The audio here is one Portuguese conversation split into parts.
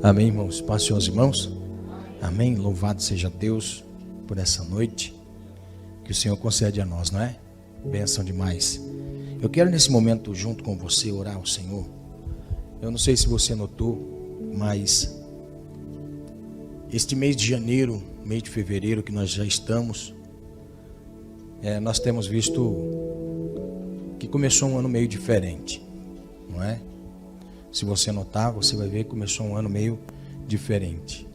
Amém, irmãos? Paz, Senhor, irmãos. Amém. Louvado seja Deus por essa noite que o Senhor concede a nós, não é? Bênção demais. Eu quero nesse momento, junto com você, orar ao Senhor. Eu não sei se você notou, mas este mês de janeiro, mês de fevereiro que nós já estamos, nós temos visto que começou um ano meio diferente, não é? Se você notar, você vai ver que começou um ano meio diferente,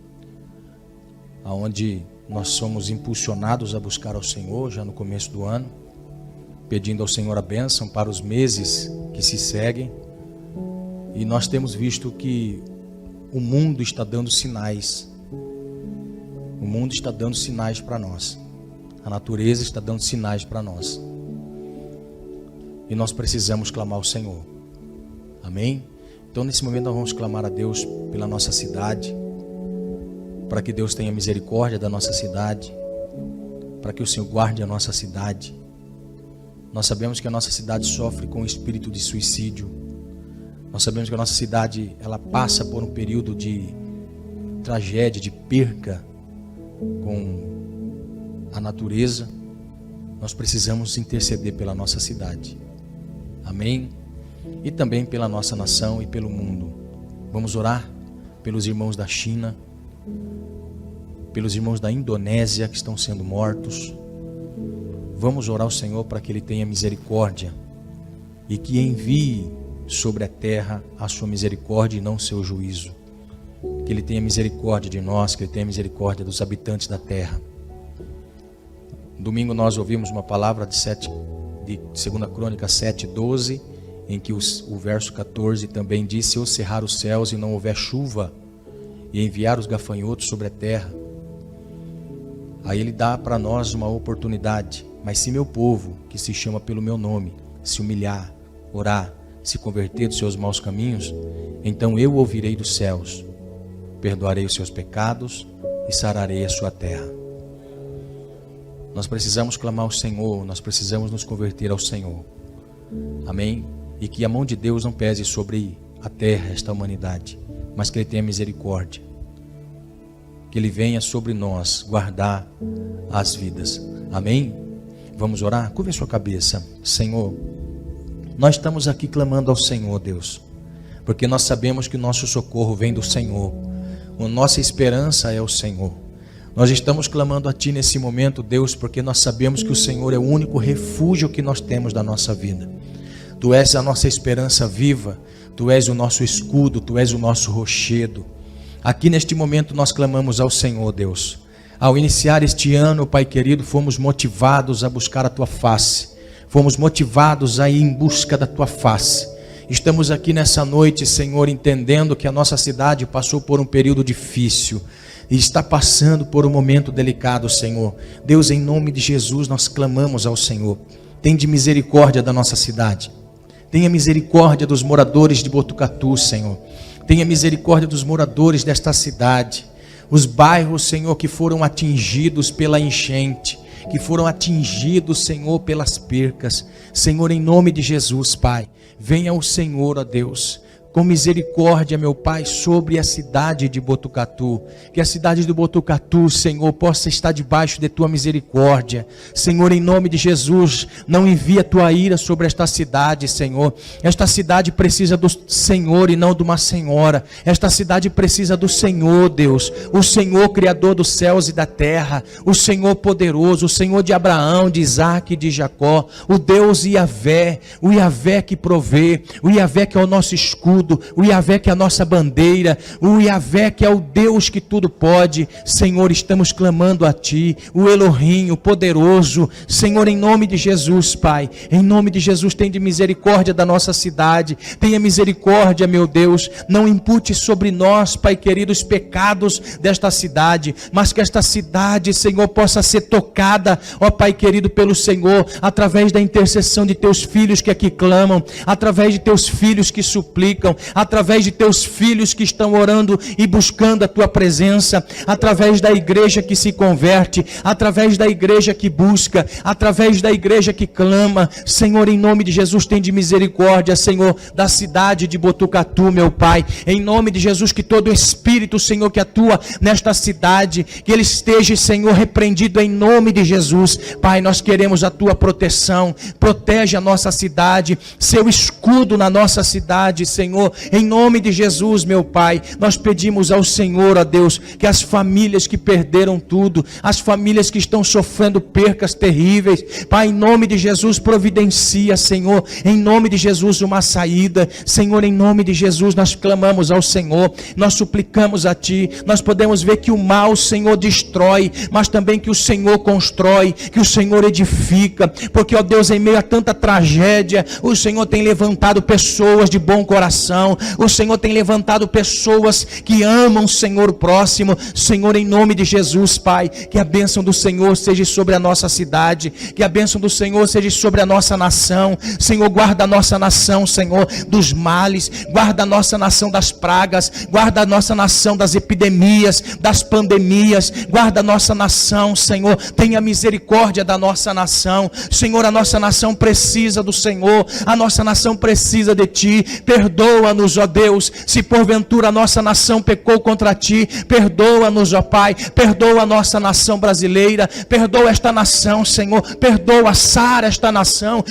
aonde nós somos impulsionados a buscar ao Senhor já no começo do ano, pedindo ao Senhor a bênção para os meses que se seguem, e nós temos visto que o mundo está dando sinais. O mundo está dando sinais para nós. A natureza está dando sinais para nós. E nós precisamos clamar ao Senhor. Amém? Então nesse momento nós vamos clamar a Deus pela nossa cidade, para que Deus tenha misericórdia da nossa cidade, para que o Senhor guarde a nossa cidade. Nós sabemos que a nossa cidade sofre com o espírito de suicídio. Nós sabemos que a nossa cidade, ela passa por um período de tragédia, de perca com a natureza. Nós precisamos interceder pela nossa cidade. Amém? E também pela nossa nação e pelo mundo. Vamos orar pelos irmãos da China, pelos irmãos da Indonésia que estão sendo mortos. Vamos orar ao Senhor para que Ele tenha misericórdia e que envie sobre a terra a sua misericórdia e não o seu juízo. Que Ele tenha misericórdia de nós, que Ele tenha misericórdia dos habitantes da terra. Domingo nós ouvimos uma palavra de 2 Crônicas 7:12, em que o verso 14 também diz: se eu cerrar os céus e não houver chuva, e enviar os gafanhotos sobre a terra, aí Ele dá para nós uma oportunidade. Mas se meu povo, que se chama pelo meu nome, se humilhar, orar, se converter dos seus maus caminhos, então eu ouvirei dos céus, perdoarei os seus pecados e sararei a sua terra. Nós precisamos clamar ao Senhor, nós precisamos nos converter ao Senhor. Amém? E que a mão de Deus não pese sobre a terra, esta humanidade, mas que Ele tenha misericórdia. Que Ele venha sobre nós guardar as vidas. Amém? Vamos orar? Curve a sua cabeça. Senhor, nós estamos aqui clamando ao Senhor, Deus, porque nós sabemos que o nosso socorro vem do Senhor. A nossa esperança é o Senhor. Nós estamos clamando a Ti nesse momento, Deus, porque nós sabemos que o Senhor é o único refúgio que nós temos da nossa vida. Tu és a nossa esperança viva, Tu és o nosso escudo, Tu és o nosso rochedo. Aqui neste momento nós clamamos ao Senhor, Deus. Ao iniciar este ano, Pai querido, fomos motivados a buscar a Tua face. Fomos motivados a ir em busca da Tua face. Estamos aqui nessa noite, Senhor, entendendo que a nossa cidade passou por um período difícil e está passando por um momento delicado, Senhor. Deus, em nome de Jesus, nós clamamos ao Senhor. Tende misericórdia da nossa cidade. Tenha misericórdia dos moradores de Botucatu, Senhor. Tenha misericórdia dos moradores desta cidade. Os bairros, Senhor, que foram atingidos pela enchente, que foram atingidos, Senhor, pelas percas. Senhor, em nome de Jesus, Pai, venha o Senhor, ó Deus, com misericórdia, meu Pai, sobre a cidade de Botucatu. Que a cidade de Botucatu, Senhor, possa estar debaixo de Tua misericórdia. Senhor, em nome de Jesus, não envia Tua ira sobre esta cidade, Senhor. Esta cidade precisa do Senhor e não de uma senhora. Esta cidade precisa do Senhor, Deus. O Senhor, Criador dos céus e da terra. O Senhor poderoso, o Senhor de Abraão, de Isaac e de Jacó. O Deus Iavé, o Iavé que provê, o Iavé que é o nosso escudo, o Iavé que é a nossa bandeira, o Iavé que é o Deus que tudo pode. Senhor, estamos clamando a Ti, o Elohim, o poderoso. Senhor, em nome de Jesus, Pai, em nome de Jesus, tenha misericórdia da nossa cidade, tenha misericórdia, meu Deus, não impute sobre nós, Pai querido, os pecados desta cidade, mas que esta cidade, Senhor, possa ser tocada, ó Pai querido, pelo Senhor, através da intercessão de Teus filhos que aqui clamam, através de Teus filhos que suplicam, levantam, através de teus filhos que estão orando e buscando a tua presença, através da igreja que se converte, através da igreja que busca, através da igreja que clama. Senhor, em nome de Jesus, tem de misericórdia, Senhor, da cidade de Botucatu, meu Pai. Em nome de Jesus, que todo espírito, Senhor, que atua nesta cidade, que ele esteja, Senhor, repreendido em nome de Jesus. Pai, nós queremos a tua proteção. Protege a nossa cidade, seu escudo na nossa cidade, Senhor. Em nome de Jesus, meu Pai, nós pedimos ao Senhor, ó Deus, que as famílias que perderam tudo, as famílias que estão sofrendo percas terríveis, Pai, em nome de Jesus, providencia, Senhor, em nome de Jesus, uma saída. Senhor, em nome de Jesus, nós clamamos ao Senhor, nós suplicamos a Ti. Nós podemos ver que o mal, Senhor, destrói, mas também que o Senhor constrói, que o Senhor edifica, porque, ó Deus, em meio a tanta tragédia, o Senhor tem levantado pessoas de bom coração, o Senhor tem levantado pessoas que amam, Senhor, o próximo. Senhor, em nome de Jesus, Pai, que a bênção do Senhor seja sobre a nossa cidade, que a bênção do Senhor seja sobre a nossa nação. Senhor, guarda a nossa nação, Senhor, dos males, guarda a nossa nação das pragas, guarda a nossa nação das epidemias, das pandemias, guarda a nossa nação, Senhor, tenha misericórdia da nossa nação. Senhor, a nossa nação precisa do Senhor, a nossa nação precisa de Ti. Perdoa-nos, ó Deus, se porventura a nossa nação pecou contra Ti. Perdoa-nos, ó Pai, perdoa a nossa nação brasileira, perdoa esta nação, Senhor, perdoa, sara esta nação,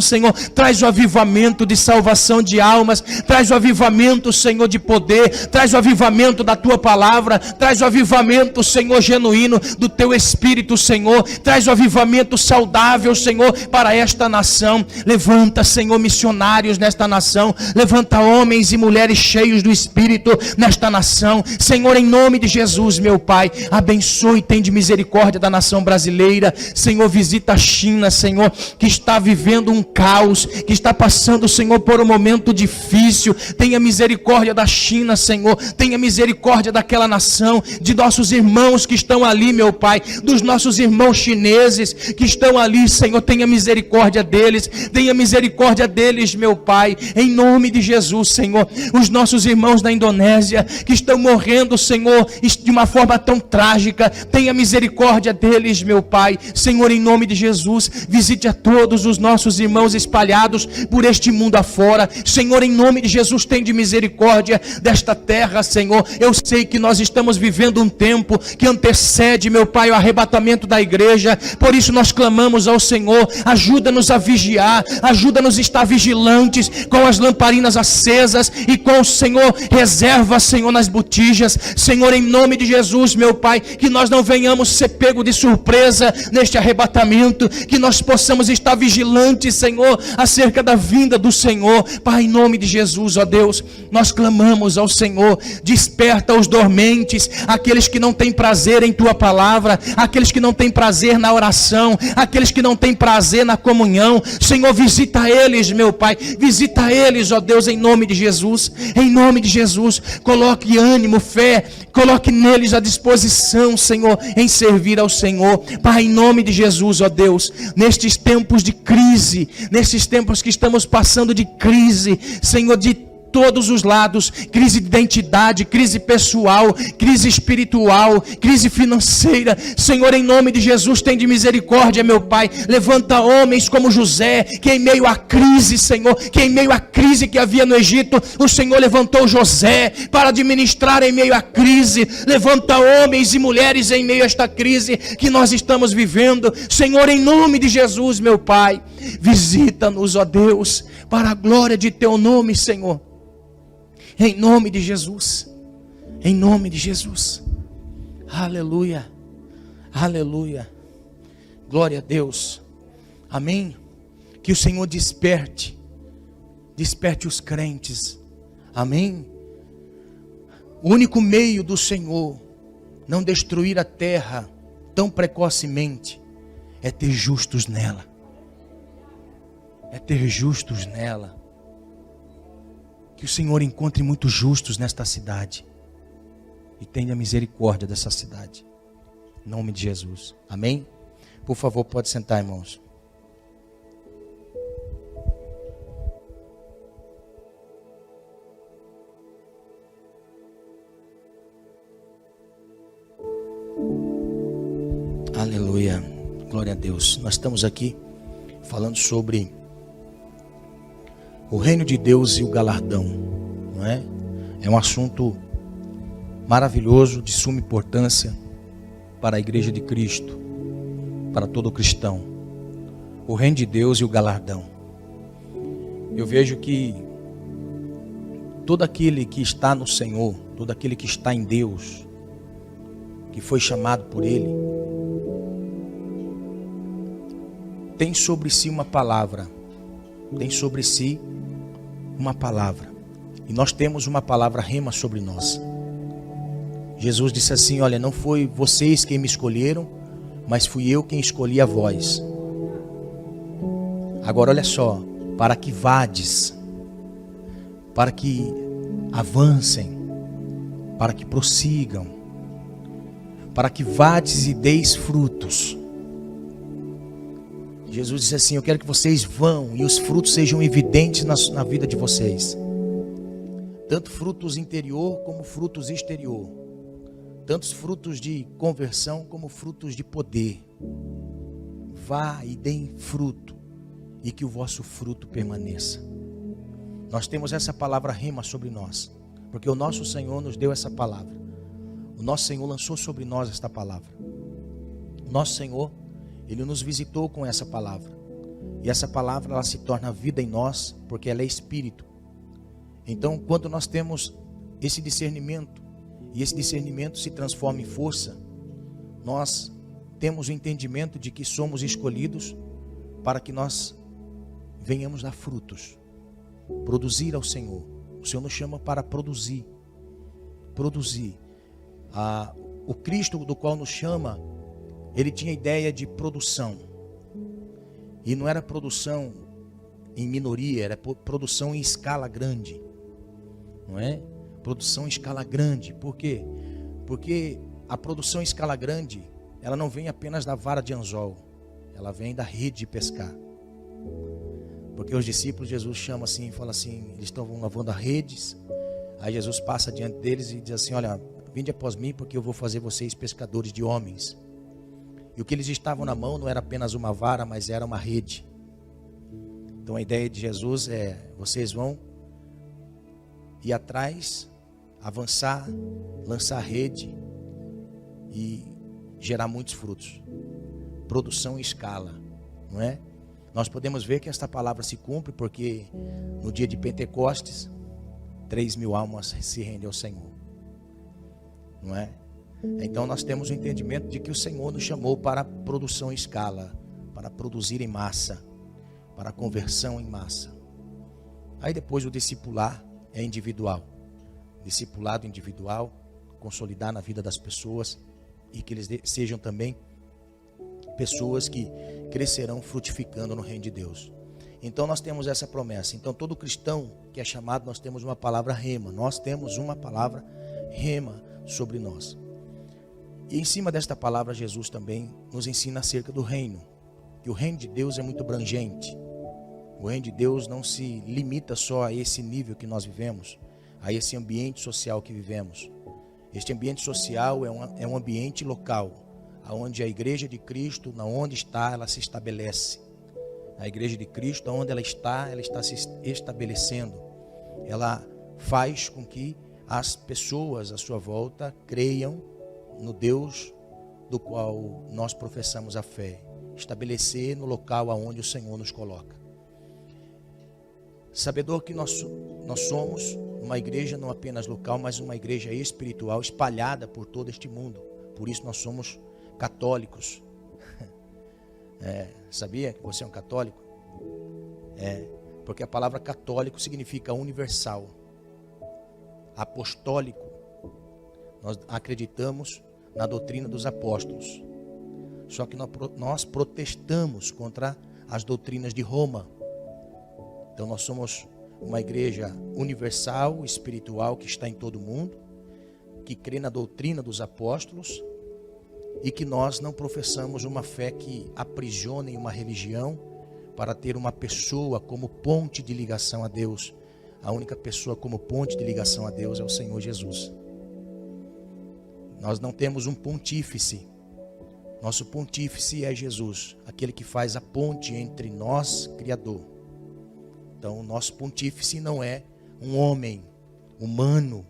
Senhor. Traz o avivamento de salvação de almas, traz o avivamento, Senhor, de poder, traz o avivamento da Tua palavra, traz o avivamento, Senhor, genuíno do Teu Espírito, Senhor, traz o avivamento saudável, Senhor, para esta nação. Levanta, Senhor, missionários nesta nação, levanta homens e mulheres cheios do Espírito nesta nação. Senhor, em nome de Jesus, meu Pai, abençoe e tem de misericórdia da nação brasileira. Senhor, visita a China, Senhor, que está vivendo um caos, que está passando, Senhor, por um momento difícil. Tenha misericórdia da China, Senhor, tenha misericórdia daquela nação, de nossos irmãos que estão ali, meu Pai, dos nossos irmãos chineses que estão ali, Senhor, tenha misericórdia deles, tenha misericórdia deles, meu Pai, em nome de Jesus, Senhor. Os nossos irmãos da Indonésia que estão morrendo, Senhor, de uma forma tão trágica, tenha misericórdia deles, meu Pai. Senhor, em nome de Jesus, visite a todos os nossos irmãos espalhados por este mundo afora. Senhor, em nome de Jesus, tem de misericórdia desta terra, Senhor. Eu sei que nós estamos vivendo um tempo que antecede, meu Pai, o arrebatamento da igreja. Por isso nós clamamos ao Senhor, ajuda-nos a vigiar, ajuda-nos a estar vigilantes, com as lamparinas acesas e com o Senhor, reserva, Senhor, nas botijas. Senhor, em nome de Jesus, meu Pai, que nós não venhamos ser pego de surpresa neste arrebatamento, que nós possamos estar vigilantes, Senhor, acerca da vinda do Senhor. Pai, em nome de Jesus, ó Deus, nós clamamos ao Senhor, desperta os dormentes, aqueles que não têm prazer em Tua palavra, aqueles que não têm prazer na oração, aqueles que não têm prazer na comunhão. Senhor, visita eles, meu Pai, visita eles, ó Deus, em nome de Jesus, em nome de Jesus. Coloque ânimo, fé, coloque neles a disposição, Senhor, em servir ao Senhor. Pai, em nome de Jesus, ó Deus, nestes tempos de crise, nestes tempos que estamos passando de crise, Senhor, de todos os lados, crise de identidade, crise pessoal, crise espiritual, crise financeira. Senhor, em nome de Jesus, tem de misericórdia, meu Pai. Levanta homens como José, que em meio à crise, Senhor, que em meio à crise que havia no Egito, o Senhor levantou José para administrar em meio à crise. Levanta homens e mulheres em meio a esta crise que nós estamos vivendo. Senhor, em nome de Jesus, meu Pai, visita-nos, ó Deus, para a glória de Teu nome, Senhor. Em nome de Jesus, em nome de Jesus, aleluia, aleluia, glória a Deus, amém. Que o Senhor desperte os crentes, amém. O único meio do Senhor não destruir a terra tão precocemente é ter justos nela, Que o Senhor encontre muitos justos nesta cidade e tenha misericórdia dessa cidade. Em nome de Jesus. Amém? Por favor, pode sentar, irmãos. Glória a Deus. Nós estamos aqui falando sobre o reino de Deus e o galardão, não é? É um assunto maravilhoso, de suma importância para a igreja de Cristo, para todo cristão. O reino de Deus e o galardão. Eu vejo que todo aquele que está no Senhor, todo aquele que está em Deus, que foi chamado por Ele, tem sobre si uma palavra. Tem sobre si uma palavra. E nós temos uma palavra rema sobre nós. Jesus disse assim: olha, não foi vocês quem me escolheram, mas fui eu quem escolhi a vós. Agora olha só, para que vades, para que avancem, para que prossigam, para que vades e deis frutos. Jesus disse assim: eu quero que vocês vão e os frutos sejam evidentes na vida de vocês. Tanto frutos interior como frutos exterior. Tantos frutos de conversão como frutos de poder. Vá e deem fruto, e que o vosso fruto permaneça. Nós temos essa palavra rema sobre nós, porque o nosso Senhor nos deu essa palavra. O nosso Senhor lançou sobre nós esta palavra. O nosso Senhor, Ele nos visitou com essa palavra. E essa palavra, ela se torna vida em nós, porque ela é espírito. Então, quando nós temos esse discernimento, e esse discernimento se transforma em força, nós temos o entendimento de que somos escolhidos para que nós venhamos dar frutos, produzir ao Senhor. O Senhor nos chama para produzir. O Cristo do qual nos chama, Ele tinha ideia de produção. E não era produção em minoria, era produção em escala grande. Não é? Produção em escala grande. Por quê? Porque a produção em escala grande, ela não vem apenas da vara de anzol, ela vem da rede de pescar. Porque os discípulos, Jesus chama assim, fala assim, eles estão lavando as redes. Aí Jesus passa diante deles e diz assim: olha, vinde após mim, porque eu vou fazer vocês pescadores de homens. E o que eles estavam na mão não era apenas uma vara, mas era uma rede. Então a ideia de Jesus é: vocês vão ir atrás, avançar, lançar rede e gerar muitos frutos. Produção em escala, não é? Nós podemos ver que esta palavra se cumpre porque no dia de Pentecostes 3.000 almas se rendem ao Senhor, não é? Então nós temos o entendimento de que o Senhor nos chamou para produção em escala, para produzir em massa, para conversão em massa. Aí depois o discipular é individual. Discipulado individual, consolidar na vida das pessoas e que eles sejam também pessoas que crescerão frutificando no reino de Deus. Então nós temos essa promessa. Então todo cristão que é chamado, nós temos uma palavra rema. Nós temos uma palavra rema sobre nós. E em cima desta palavra, Jesus também nos ensina acerca do reino. Que o reino de Deus é muito abrangente. O reino de Deus não se limita só a esse nível que nós vivemos, a esse ambiente social que vivemos. Este ambiente social é um ambiente local, onde a igreja de Cristo, onde está, ela se estabelece. A igreja de Cristo, onde ela está se estabelecendo. Ela faz com que as pessoas à sua volta creiam no Deus do qual nós professamos a fé. Estabelecer no local aonde o Senhor nos coloca. Sabedor que nós somos uma igreja não apenas local, mas uma igreja espiritual espalhada por todo este mundo. Por isso nós somos católicos. Sabia que você é um católico? Porque a palavra católico significa universal, apostólico. Nós acreditamos na doutrina dos apóstolos. Só que nós protestamos contra as doutrinas de Roma. Então nós somos uma igreja universal, espiritual, que está em todo o mundo, que crê na doutrina dos apóstolos e que nós não professamos uma fé que aprisione uma religião para ter uma pessoa como ponte de ligação a Deus. A única pessoa como ponte de ligação a Deus é o Senhor Jesus. Nós não temos um pontífice, Nosso pontífice é Jesus, aquele que faz a ponte entre nós, Criador. Então, o nosso pontífice não é um homem humano,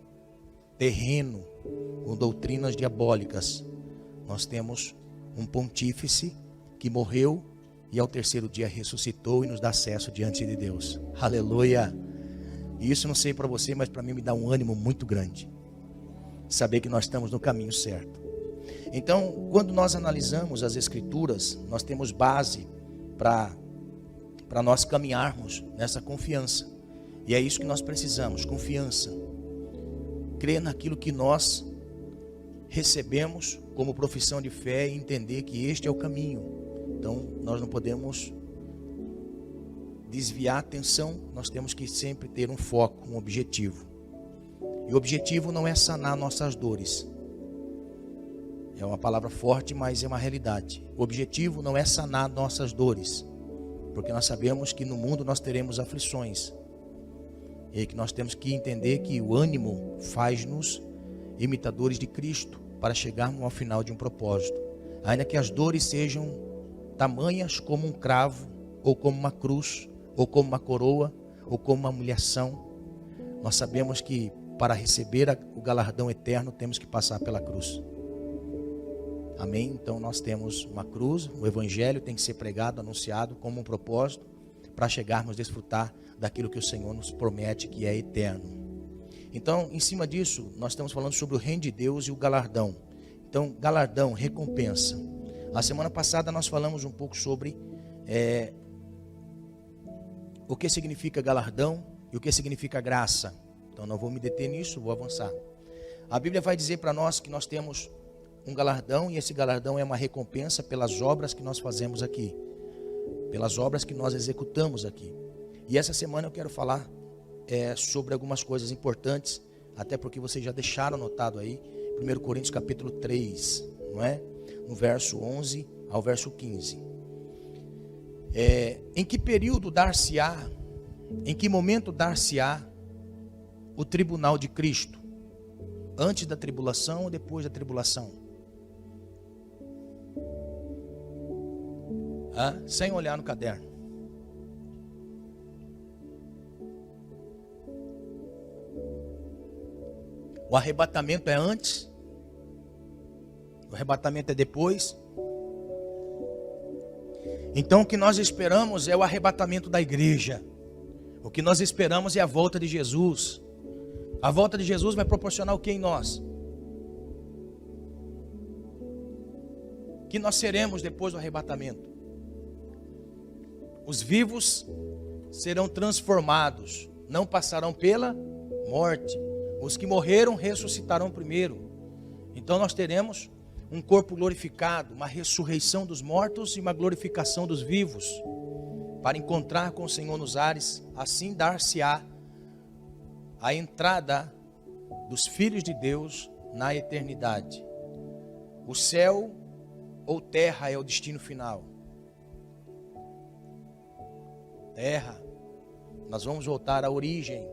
terreno, com doutrinas diabólicas. Nós temos um pontífice que morreu e ao terceiro dia ressuscitou e nos dá acesso diante de Deus. Aleluia! E isso não sei para você, mas para mim me dá um ânimo muito grande. Saber que nós estamos no caminho certo. Então, quando nós analisamos as Escrituras, nós temos base para nós caminharmos nessa confiança. E é isso que nós precisamos, confiança. Crer naquilo que nós recebemos como profissão de fé e entender que este é o caminho. Então, nós não podemos desviar a atenção, nós temos que sempre ter um foco, um objetivo. E o objetivo não é sanar nossas dores. É uma palavra forte, mas é uma realidade. O objetivo não é sanar nossas dores, porque nós sabemos que no mundo nós teremos aflições. E que nós temos que entender que o ânimo faz-nos imitadores de Cristo para chegarmos ao final de um propósito. Ainda que as dores sejam tamanhas como um cravo, ou como uma cruz, ou como uma coroa, ou como uma humilhação, nós sabemos que para receber o galardão eterno temos que passar pela cruz. Amém? Então nós temos uma cruz, o evangelho tem que ser pregado, anunciado como um propósito para chegarmos a desfrutar daquilo que o Senhor nos promete que é eterno. Então, em cima disso, nós estamos falando sobre o reino de Deus e o galardão. Então, galardão, recompensa. A semana passada nós falamos um pouco sobre o que significa galardão e o que significa graça. Então não vou me deter nisso, vou avançar. A Bíblia vai dizer para nós que nós temos um galardão, e esse galardão é uma recompensa pelas obras que nós fazemos aqui, pelas obras que nós executamos aqui. E essa semana eu quero falar sobre algumas coisas importantes, até porque vocês já deixaram anotado aí, 1 Coríntios capítulo 3, não é? No verso 11 ao verso 15. Em que período dar-se-á, em que momento dar-se-á o tribunal de Cristo? Antes da tribulação ou depois da tribulação? Sem olhar no caderno. O arrebatamento é antes? O arrebatamento é depois? Então o que nós esperamos é o arrebatamento da igreja. O que nós esperamos é a volta de Jesus. A volta de Jesus vai proporcionar o que em nós? O que nós seremos depois do arrebatamento? Os vivos serão transformados, não passarão pela morte. Os que morreram ressuscitarão primeiro. Então nós teremos um corpo glorificado, uma ressurreição dos mortos e uma glorificação dos vivos, para encontrar com o Senhor nos ares. Assim dar-se-á a entrada dos filhos de Deus na eternidade. O céu ou terra é o destino final. Terra. Nós vamos voltar à origem.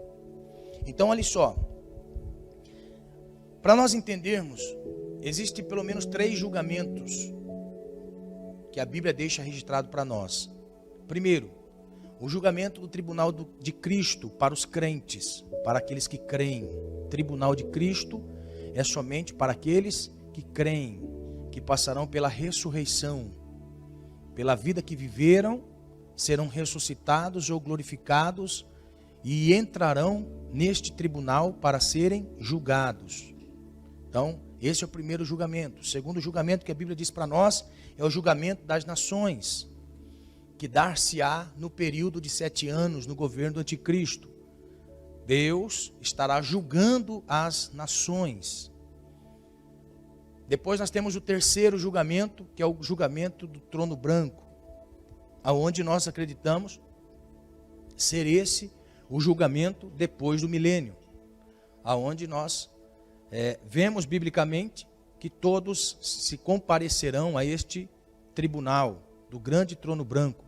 Então olha só. Para nós entendermos, existem pelo menos 3 julgamentos que a Bíblia deixa registrado para nós. Primeiro, o julgamento do tribunal de Cristo para os crentes, para aqueles que creem. O tribunal de Cristo é somente para aqueles que creem, que passarão pela ressurreição, pela vida que viveram, serão ressuscitados ou glorificados e entrarão neste tribunal para serem julgados. Então, esse é o primeiro julgamento. O segundo julgamento que a Bíblia diz para nós é o julgamento das nações, que dar-se-á no período de 7 anos no governo do anticristo. Deus estará julgando as nações. Depois nós temos o terceiro julgamento, que é o julgamento do trono branco, aonde nós acreditamos ser esse o julgamento depois do milênio, aonde nós vemos biblicamente que todos se comparecerão a este tribunal do grande trono branco.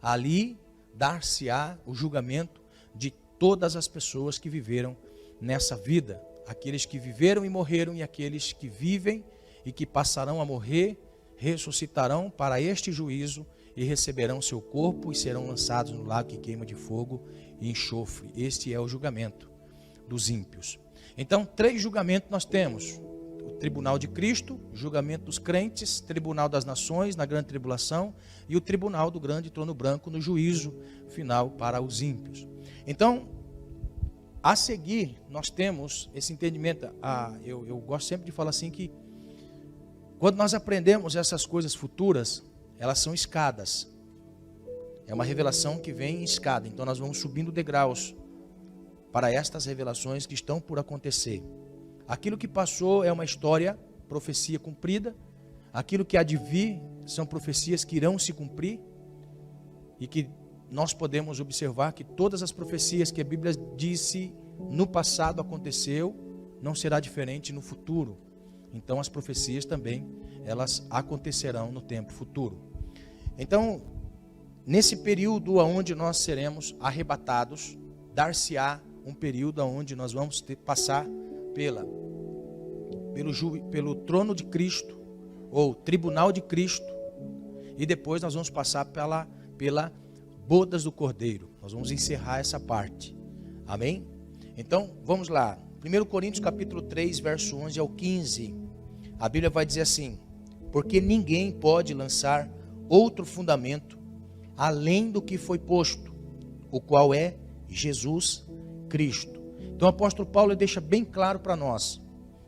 Ali dar-se-á o julgamento de todas as pessoas que viveram nessa vida, aqueles que viveram e morreram e aqueles que vivem e que passarão a morrer ressuscitarão para este juízo e receberão seu corpo e serão lançados no lago que queima de fogo e enxofre. Este é o julgamento dos ímpios. Então, 3 julgamentos nós temos: o tribunal de Cristo, julgamento dos crentes, tribunal das nações na grande tribulação e o tribunal do grande trono branco no juízo final para os ímpios. Então, a seguir, nós temos esse entendimento. Eu gosto sempre de falar assim que quando nós aprendemos essas coisas futuras, elas são escadas. É uma revelação que vem em escada. Então nós vamos subindo degraus para estas revelações que estão por acontecer. Aquilo que passou é uma história, profecia cumprida. Aquilo que há de vir são profecias que irão se cumprir. E que nós podemos observar que todas as profecias que a Bíblia disse no passado aconteceu, não será diferente no futuro. Então as profecias também, elas acontecerão no tempo futuro. Então, nesse período onde nós seremos arrebatados, dar-se-á um período onde nós vamos passar pelo trono de Cristo, ou tribunal de Cristo, e depois nós vamos passar pela bodas do Cordeiro. Nós vamos encerrar essa parte. Amém? Então, vamos lá. 1 Coríntios capítulo 3, verso 11 ao 15. A Bíblia vai dizer assim: porque ninguém pode lançar outro fundamento além do que foi posto, o qual é Jesus Cristo. Então o apóstolo Paulo deixa bem claro para nós: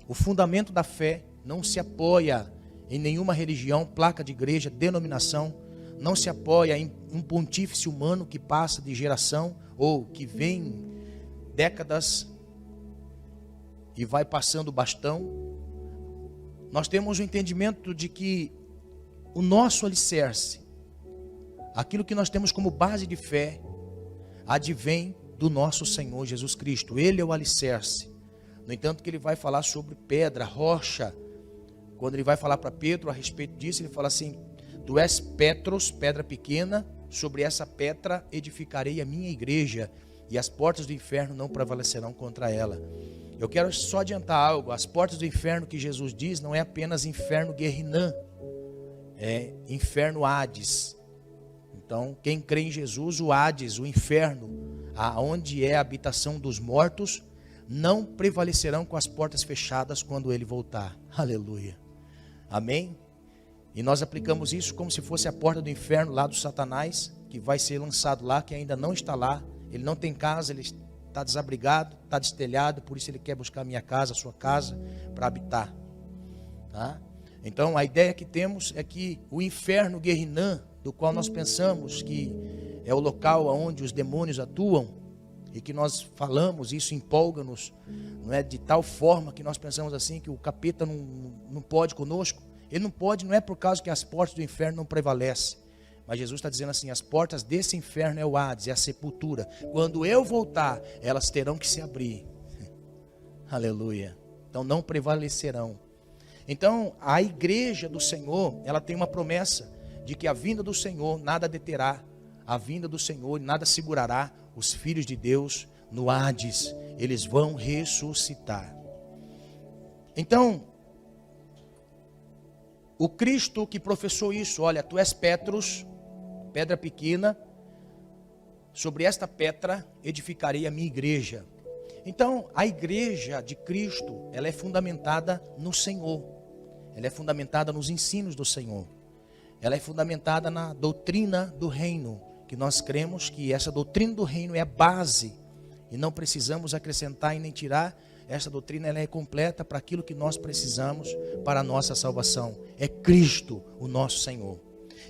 o fundamento da fé não se apoia em nenhuma religião, placa de igreja, denominação, não se apoia em um pontífice humano que passa de geração ou que vem décadas e vai passando o bastão. Nós temos o entendimento de que o nosso alicerce, aquilo que nós temos como base de fé, advém do nosso Senhor Jesus Cristo. Ele é o alicerce. No entanto, que ele vai falar sobre pedra, rocha. Quando ele vai falar para Pedro a respeito disso, ele fala assim: tu és Petros, pedra pequena, sobre essa pedra edificarei a minha igreja, e as portas do inferno não prevalecerão contra ela. Eu quero só adiantar algo: as portas do inferno que Jesus diz não é apenas inferno Guerrinã, é inferno Hades. Então, quem crê em Jesus, o Hades, o inferno, aonde é a habitação dos mortos, não prevalecerão com as portas fechadas quando ele voltar. Aleluia. Amém? E nós aplicamos isso como se fosse a porta do inferno lá do Satanás, que vai ser lançado lá, que ainda não está lá. Ele não tem casa, ele está desabrigado, está destelhado, por isso ele quer buscar a minha casa, a sua casa, para habitar. Tá? Então a ideia que temos é que o inferno Guerrinã, do qual nós pensamos que é o local onde os demônios atuam, e que nós falamos, isso empolga-nos, não é, de tal forma que nós pensamos assim, que o capeta não pode conosco. Ele não pode, não é por causa que as portas do inferno não prevalecem, mas Jesus está dizendo assim: as portas desse inferno é o Hades, é a sepultura. Quando eu voltar, elas terão que se abrir. Aleluia. Então não prevalecerão. Então a igreja do Senhor, ela tem uma promessa de que a vinda do Senhor nada deterá, a vinda do Senhor nada segurará os filhos de Deus no Hades. Eles vão ressuscitar. Então, o Cristo que professou isso: olha, tu és Petros, pedra pequena, sobre esta pedra edificarei a minha igreja. Então, a igreja de Cristo, ela é fundamentada no Senhor, ela é fundamentada nos ensinos do Senhor, ela é fundamentada na doutrina do reino, que nós cremos que essa doutrina do reino é a base, e não precisamos acrescentar e nem tirar. Essa doutrina, ela é completa para aquilo que nós precisamos para a nossa salvação. É Cristo, o nosso Senhor.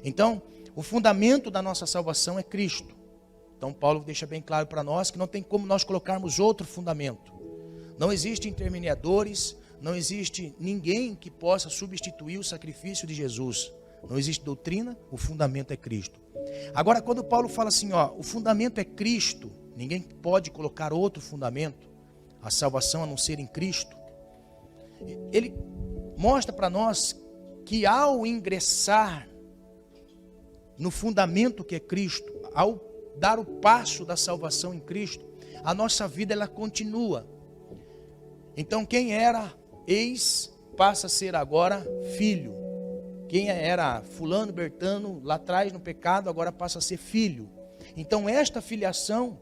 Então, o fundamento da nossa salvação é Cristo. Então, Paulo deixa bem claro para nós que não tem como nós colocarmos outro fundamento. Não existe intermediadores, não existe ninguém que possa substituir o sacrifício de Jesus. Não existe doutrina, o fundamento é Cristo. Agora, quando Paulo fala assim, ó, o fundamento é Cristo, ninguém pode colocar outro fundamento, a salvação a não ser em Cristo. Ele mostra para nós que ao ingressar no fundamento que é Cristo, ao dar o passo da salvação em Cristo, a nossa vida ela continua. Então quem era ex passa a ser agora filho. Quem era fulano, bertano, lá atrás no pecado, agora passa a ser filho. Então esta filiação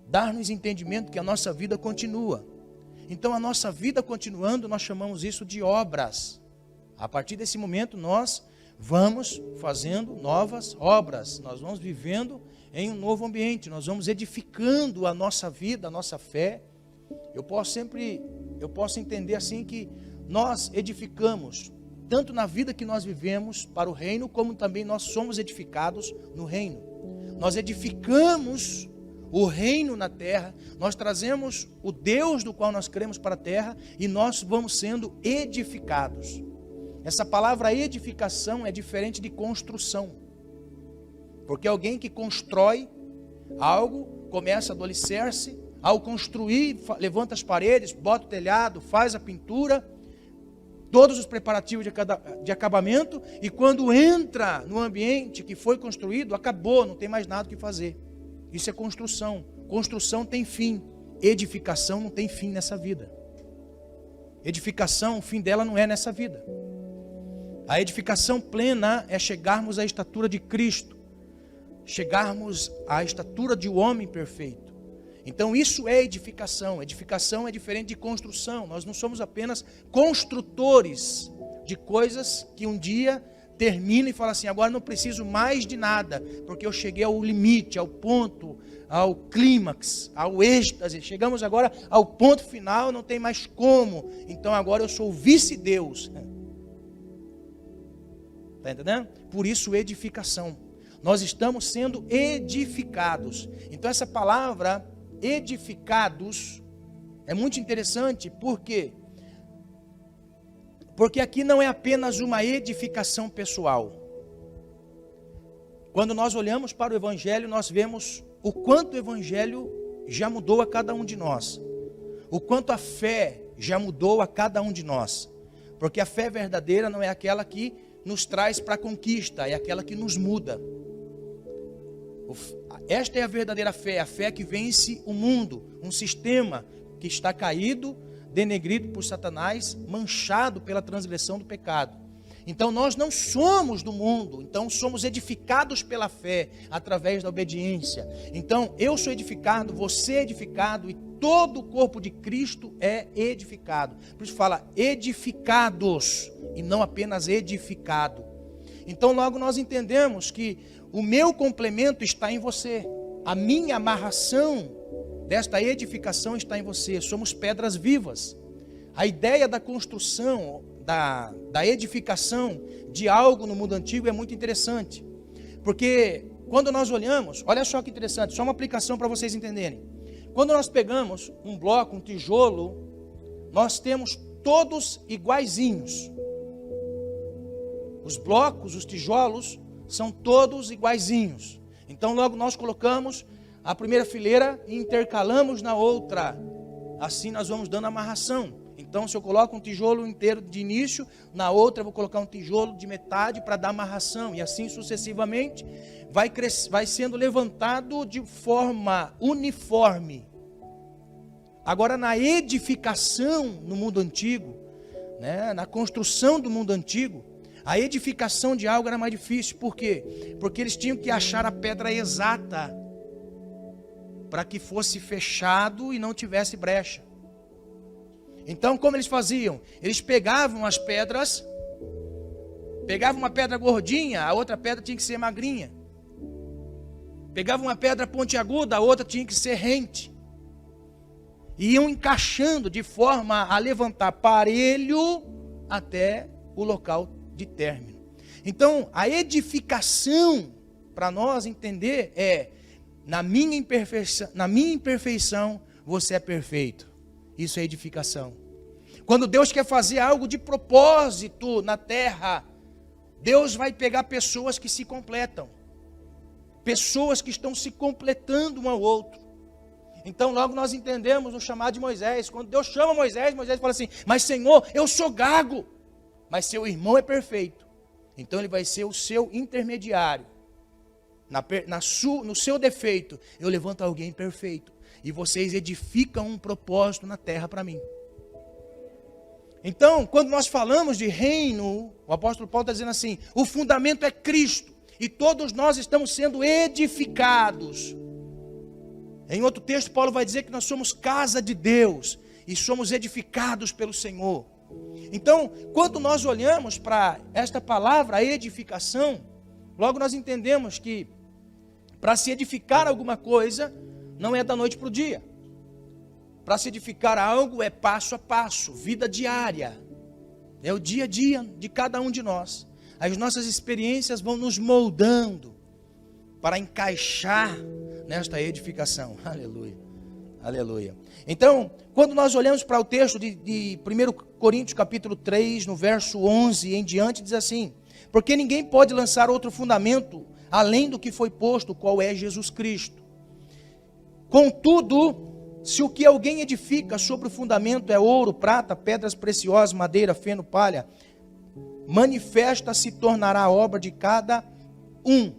dá-nos entendimento que a nossa vida continua. Então a nossa vida continuando, nós chamamos isso de obras. A partir desse momento nós vamos fazendo novas obras, nós vamos vivendo em um novo ambiente, nós vamos edificando a nossa vida, a nossa fé. Eu posso entender assim que nós edificamos, tanto na vida que nós vivemos para o reino, como também nós somos edificados no reino. Nós edificamos o reino na terra, nós trazemos o Deus do qual nós cremos para a terra e nós vamos sendo edificados. Essa palavra edificação é diferente de construção, porque alguém que constrói algo, começa do alicerce, ao construir, levanta as paredes, bota o telhado, faz a pintura, todos os preparativos de acabamento, e quando entra no ambiente que foi construído, acabou, não tem mais nada o que fazer. Isso é construção. Construção tem fim, edificação não tem fim nessa vida. Edificação, o fim dela não é nessa vida. A edificação plena é chegarmos à estatura de Cristo, chegarmos à estatura de um homem perfeito. Então isso é edificação. Edificação é diferente de construção. Nós não somos apenas construtores de coisas que um dia termina e fala assim, agora não preciso mais de nada, porque eu cheguei ao limite, ao ponto, ao clímax, ao êxtase. Chegamos agora ao ponto final, não tem mais como. Então agora eu sou o vice-deus. Está entendendo? Por isso edificação. Nós estamos sendo edificados. Então essa palavra edificados é muito interessante. Por quê? Porque aqui não é apenas uma edificação pessoal. Quando nós olhamos para o Evangelho, nós vemos o quanto o Evangelho já mudou a cada um de nós. O quanto a fé já mudou a cada um de nós. Porque a fé verdadeira não é aquela que nos traz para a conquista, é aquela que nos muda. Esta é a verdadeira fé, a fé que vence o mundo, um sistema que está caído, denegrido por Satanás, manchado pela transgressão do pecado. Então nós não somos do mundo, então somos edificados pela fé, através da obediência. Então eu sou edificado, você é edificado e todo o corpo de Cristo é edificado. Por isso fala edificados e não apenas edificado. Então logo nós entendemos que o meu complemento está em você, a minha amarração desta edificação está em você. Somos pedras vivas. A ideia da construção, da edificação de algo no mundo antigo é muito interessante. Porque quando nós olhamos, olha só que interessante, só uma aplicação para vocês entenderem. Quando nós pegamos um bloco, um tijolo, nós temos todos iguaizinhos. Os blocos, os tijolos, são todos iguaizinhos. Então logo nós colocamos a primeira fileira e intercalamos na outra. Assim nós vamos dando amarração. Então se eu coloco um tijolo inteiro de início, na outra eu vou colocar um tijolo de metade para dar amarração. E assim sucessivamente vai sendo levantado de forma uniforme. Agora na edificação no mundo antigo, na construção do mundo antigo, a edificação de algo era mais difícil. Por quê? Porque eles tinham que achar a pedra exata para que fosse fechado e não tivesse brecha. Então como eles faziam? Eles pegavam as pedras, pegavam uma pedra gordinha, a outra pedra tinha que ser magrinha. Pegavam uma pedra pontiaguda, a outra tinha que ser rente. E iam encaixando de forma a levantar parelho até o local de término. Então a edificação, para nós entender, é na minha imperfeição você é perfeito. Isso é edificação. Quando Deus quer fazer algo de propósito na terra, Deus vai pegar pessoas que se completam, pessoas que estão se completando um ao outro. Então logo nós entendemos o chamado de Moisés. Quando Deus chama Moisés, Moisés fala assim: mas Senhor, eu sou gago, mas seu irmão é perfeito. Então ele vai ser o seu intermediário. No seu defeito, eu levanto alguém perfeito. E vocês edificam um propósito na terra para mim. Então, quando nós falamos de reino, o apóstolo Paulo está dizendo assim, o fundamento é Cristo, e todos nós estamos sendo edificados. Em outro texto, Paulo vai dizer que nós somos casa de Deus, e somos edificados pelo Senhor. Então, quando nós olhamos para esta palavra, edificação, logo nós entendemos que para se edificar alguma coisa, não é da noite para o dia. Para se edificar algo é passo a passo, vida diária. É o dia a dia de cada um de nós. As nossas experiências vão nos moldando para encaixar nesta edificação. Aleluia, aleluia. Então, quando nós olhamos para o texto de 1 Coríntios capítulo 3, no verso 11 em diante, diz assim, porque ninguém pode lançar outro fundamento além do que foi posto, qual é Jesus Cristo. Contudo, se o que alguém edifica sobre o fundamento é ouro, prata, pedras preciosas, madeira, feno, palha, manifesta se tornará a obra de cada um.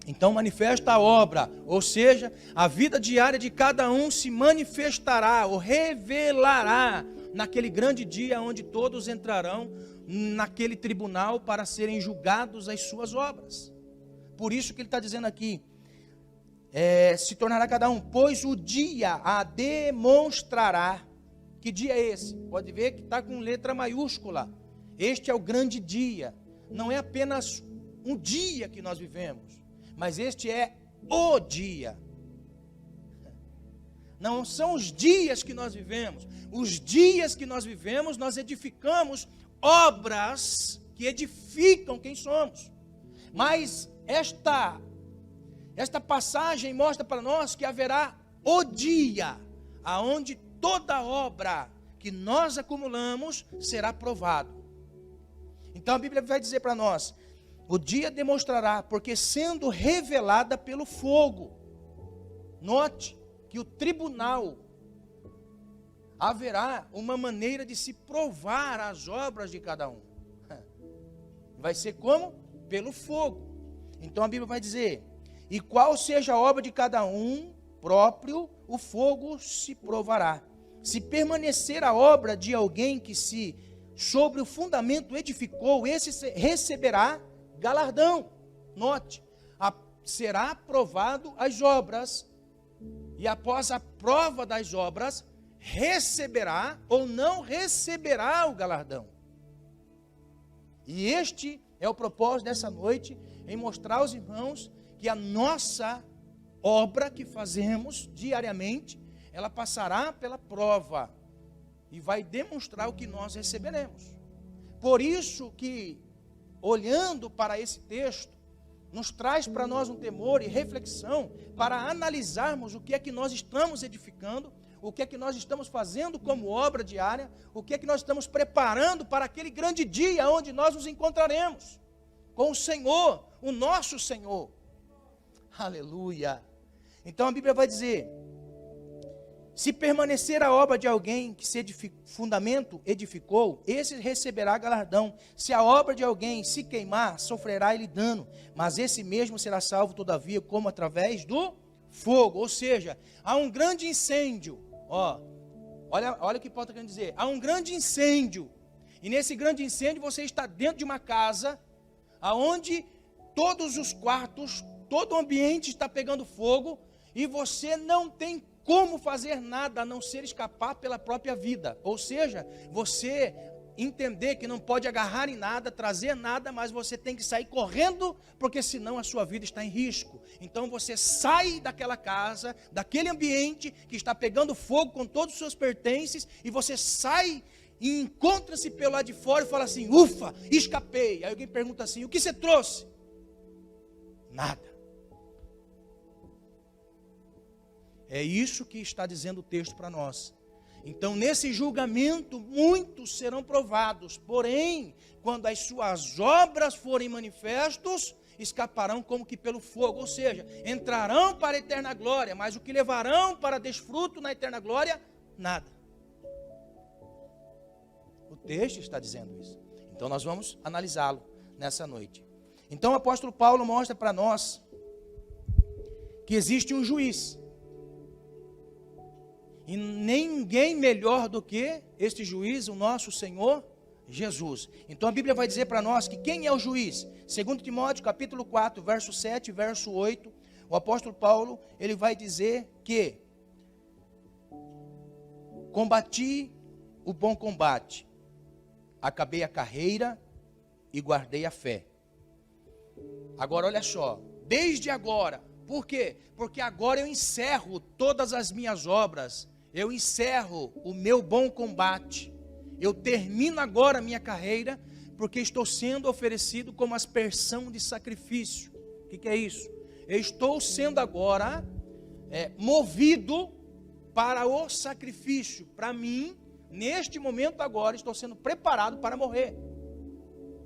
Então manifesta a obra, ou seja, a vida diária de cada um se manifestará ou revelará naquele grande dia onde todos entrarão naquele tribunal para serem julgados as suas obras. Por isso que ele está dizendo aqui, se tornará cada um, pois o dia a demonstrará. Que dia é esse? Pode ver que está com letra maiúscula. Este é o grande dia. Não é apenas um dia que nós vivemos, mas este é o dia. Não são os dias que nós vivemos. Os dias que nós vivemos, nós edificamos obras que edificam quem somos. Mas esta passagem mostra para nós que haverá o dia aonde toda obra que nós acumulamos será provado. Então a Bíblia vai dizer para nós, o dia demonstrará, porque sendo revelada pelo fogo. Note que o tribunal haverá uma maneira de se provar as obras de cada um. Vai ser como? Pelo fogo. Então a Bíblia vai dizer, e qual seja a obra de cada um próprio, o fogo se provará. Se permanecer a obra de alguém que se sobre o fundamento edificou, esse receberá galardão. Note, será aprovado as obras, e após a prova das obras, receberá ou não receberá o galardão. E este é o propósito dessa noite, em mostrar aos irmãos que a nossa obra que fazemos diariamente, ela passará pela prova e vai demonstrar o que nós receberemos. Por isso que, olhando para esse texto, nos traz para nós um temor e reflexão para analisarmos o que é que nós estamos edificando, o que é que nós estamos fazendo como obra diária, o que é que nós estamos preparando para aquele grande dia onde nós nos encontraremos com o Senhor, o nosso Senhor. Aleluia. Então a Bíblia vai dizer, se permanecer a obra de alguém que se fundamento edificou, esse receberá galardão. Se a obra de alguém se queimar, sofrerá ele dano, mas esse mesmo será salvo todavia, como através do fogo. Ou seja, há um grande incêndio. Olha o que Paulo está querendo dizer. Há um grande incêndio. E nesse grande incêndio você está dentro de uma casa, aonde todos os quartos, todo o ambiente está pegando fogo, e você não tem como fazer nada a não ser escapar pela própria vida. Ou seja, você entender que não pode agarrar em nada, trazer nada, mas você tem que sair correndo, porque senão a sua vida está em risco. Então você sai daquela casa, daquele ambiente que está pegando fogo com todos os seus pertences, e você sai e encontra-se pelo lado de fora e fala assim, ufa, escapei. Aí alguém pergunta assim, o que você trouxe? Nada. É isso que está dizendo o texto para nós. Então, nesse julgamento, muitos serão provados. Porém, quando as suas obras forem manifestos, escaparão como que pelo fogo. Ou seja, entrarão para a eterna glória, mas o que levarão para desfruto na eterna glória, nada. O texto está dizendo isso. Então, nós vamos analisá-lo nessa noite. Então, o apóstolo Paulo mostra para nós que existe um juiz. E nem ninguém melhor do que este juiz, o nosso Senhor Jesus. Então a Bíblia vai dizer para nós que quem é o juiz? 2 Timóteo capítulo 4, verso 7, verso 8, o apóstolo Paulo, ele vai dizer que combati o bom combate, acabei a carreira e guardei a fé. Agora olha só, desde agora, por quê? Porque agora eu encerro todas as minhas obras, eu encerro o meu bom combate, eu termino agora a minha carreira, porque estou sendo oferecido como aspersão de sacrifício. O que é isso? Eu estou sendo agora movido para o sacrifício. Para mim, neste momento agora, estou sendo preparado para morrer.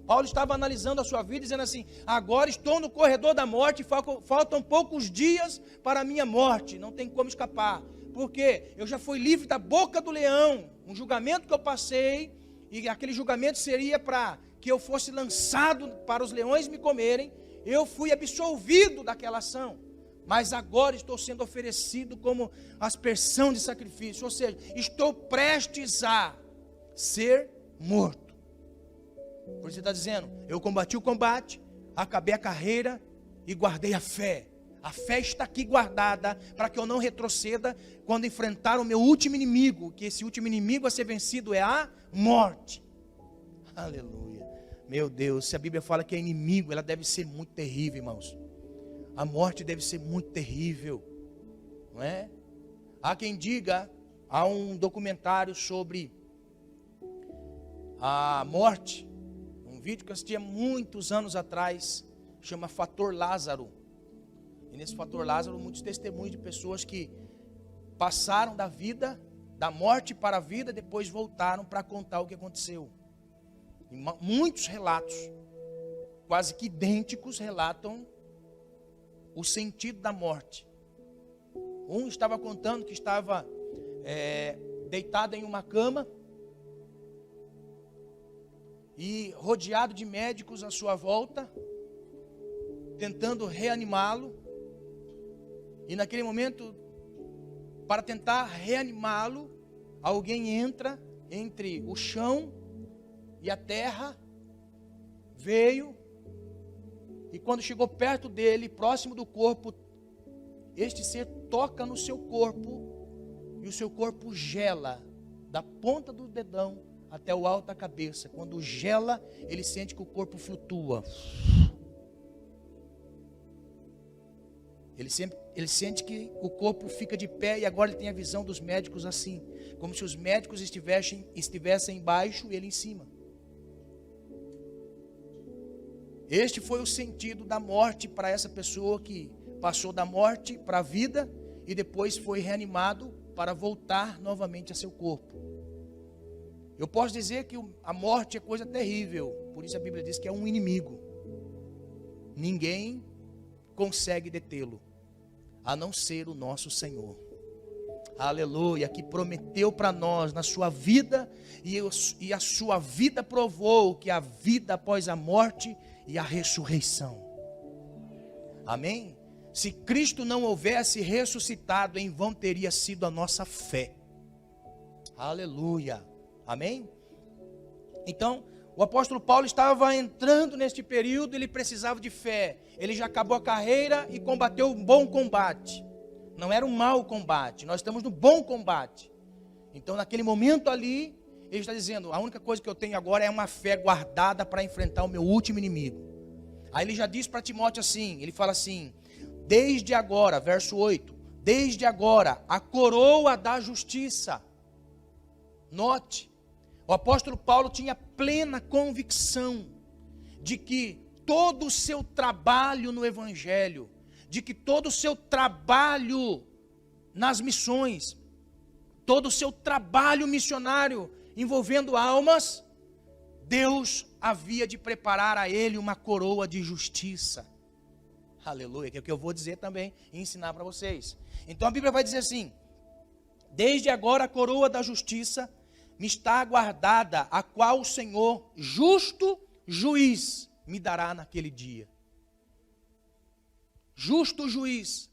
Paulo estava analisando a sua vida, dizendo assim: agora estou no corredor da morte, faltam poucos dias para a minha morte, não tem como escapar. Porque eu já fui livre da boca do leão, um julgamento que eu passei, e aquele julgamento seria para que eu fosse lançado para os leões me comerem. Eu fui absolvido daquela ação, mas agora estou sendo oferecido como aspersão de sacrifício, ou seja, estou prestes a ser morto. Por isso ele está dizendo: eu combati o combate, acabei a carreira e guardei a fé. A fé está aqui guardada para que eu não retroceda quando enfrentar o meu último inimigo, que esse último inimigo a ser vencido é a morte. Aleluia. Meu Deus, se a Bíblia fala que é inimigo, ela deve ser muito terrível, irmãos. A morte deve ser muito terrível, não é? Há quem diga, há um documentário sobre a morte, um vídeo que eu assisti há muitos anos atrás, chama Fator Lázaro. E nesse Fator Lázaro, muitos testemunhos de pessoas que passaram da vida, da morte para a vida, depois voltaram para contar o que aconteceu. E muitos relatos, quase que idênticos, relatam o sentido da morte. Um estava contando que estava deitado em uma cama e rodeado de médicos à sua volta, tentando reanimá-lo. E naquele momento, para tentar reanimá-lo, alguém entra entre o chão e a terra, veio, e quando chegou perto dele, próximo do corpo, este ser toca no seu corpo, e o seu corpo gela, da ponta do dedão até o alto da cabeça. Quando gela, ele sente que o corpo flutua. Ele sente que o corpo fica de pé, e agora ele tem a visão dos médicos assim, como se os médicos estivessem embaixo e ele em cima. Este foi o sentido da morte para essa pessoa que passou da morte para a vida e depois foi reanimado para voltar novamente a seu corpo. Eu posso dizer que a morte é coisa terrível, por isso a Bíblia diz que é um inimigo. Ninguém consegue detê-lo, a não ser o nosso Senhor. Aleluia, que prometeu para nós na sua vida, e a sua vida provou que a vida após a morte e a ressurreição. Amém? Se Cristo não houvesse ressuscitado, em vão teria sido a nossa fé. Aleluia. Amém? Então, o apóstolo Paulo estava entrando neste período, ele precisava de fé. Ele já acabou a carreira e combateu um bom combate. Não era um mau combate, nós estamos no bom combate. Então, naquele momento ali, ele está dizendo: a única coisa que eu tenho agora é uma fé guardada para enfrentar o meu último inimigo. Aí ele já diz para Timóteo assim, ele fala assim: desde agora, verso 8, desde agora, a coroa da justiça. Note, o apóstolo Paulo tinha plena convicção de que todo o seu trabalho no Evangelho, de que todo o seu trabalho nas missões, todo o seu trabalho missionário envolvendo almas, Deus havia de preparar a ele uma coroa de justiça. Aleluia, que é o que eu vou dizer também e ensinar para vocês. Então a Bíblia vai dizer assim: desde agora a coroa da justiça me está aguardada, a qual o Senhor, justo juiz, me dará naquele dia. Justo juiz.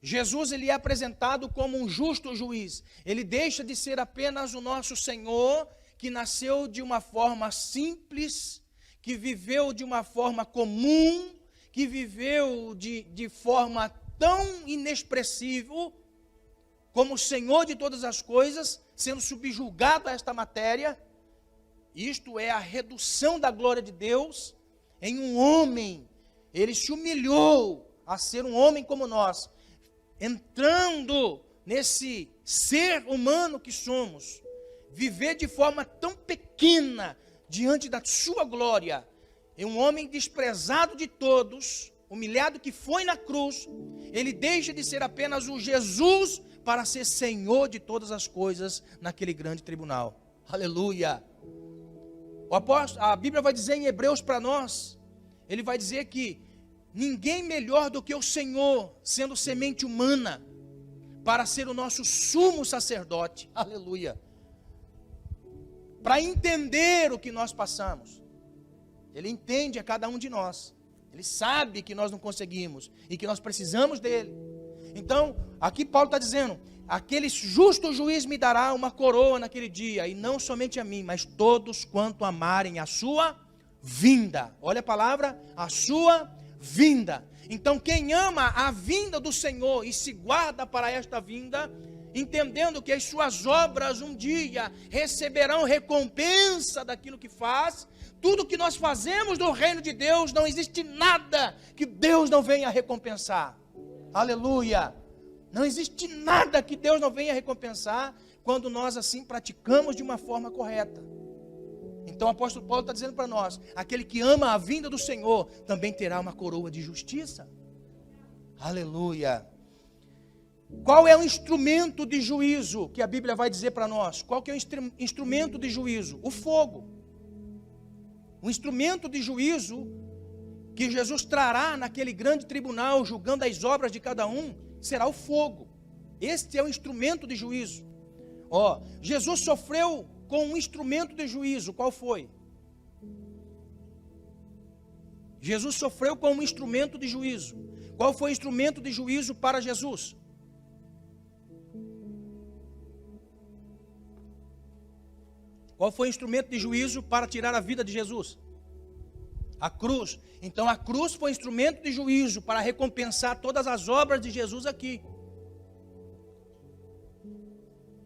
Jesus ele é apresentado como um justo juiz. Ele deixa de ser apenas o nosso Senhor, que nasceu de uma forma simples, que viveu de uma forma comum, que viveu de forma tão inexpressiva, como Senhor de todas as coisas, sendo subjugado a esta matéria. Isto é a redução da glória de Deus em um homem. Ele se humilhou a ser um homem como nós, entrando nesse ser humano que somos, viver de forma tão pequena diante da sua glória. É um homem desprezado de todos, humilhado que foi na cruz. Ele deixa de ser apenas o Jesus para ser Senhor de todas as coisas naquele grande tribunal. Aleluia! A Bíblia vai dizer em Hebreus para nós, ele vai dizer que ninguém melhor do que o Senhor, sendo semente humana, para ser o nosso sumo sacerdote. Aleluia! Para entender o que nós passamos. Ele entende a cada um de nós. Ele sabe que nós não conseguimos e que nós precisamos dele. Então, aqui Paulo está dizendo, aquele justo juiz me dará uma coroa naquele dia, e não somente a mim, mas todos quanto amarem a sua vinda. Olha a palavra, a sua vinda. Então, quem ama a vinda do Senhor e se guarda para esta vinda, entendendo que as suas obras um dia receberão recompensa daquilo que faz, tudo que nós fazemos no reino de Deus, não existe nada que Deus não venha recompensar. Aleluia! Não existe nada que Deus não venha recompensar quando nós assim praticamos de uma forma correta. Então o apóstolo Paulo está dizendo para nós, aquele que ama a vinda do Senhor também terá uma coroa de justiça. Aleluia! Qual é o instrumento de juízo que a Bíblia vai dizer para nós? Qual que é o instrumento de juízo? O fogo. O instrumento de juízo que Jesus trará naquele grande tribunal, julgando as obras de cada um, será o fogo. Este é o instrumento de juízo. Jesus sofreu com um instrumento de juízo. Qual foi? Jesus sofreu com um instrumento de juízo. Qual foi o instrumento de juízo para Jesus? Qual foi o instrumento de juízo para tirar a vida de Jesus? A cruz. Então a cruz foi instrumento de juízo para recompensar todas as obras de Jesus aqui.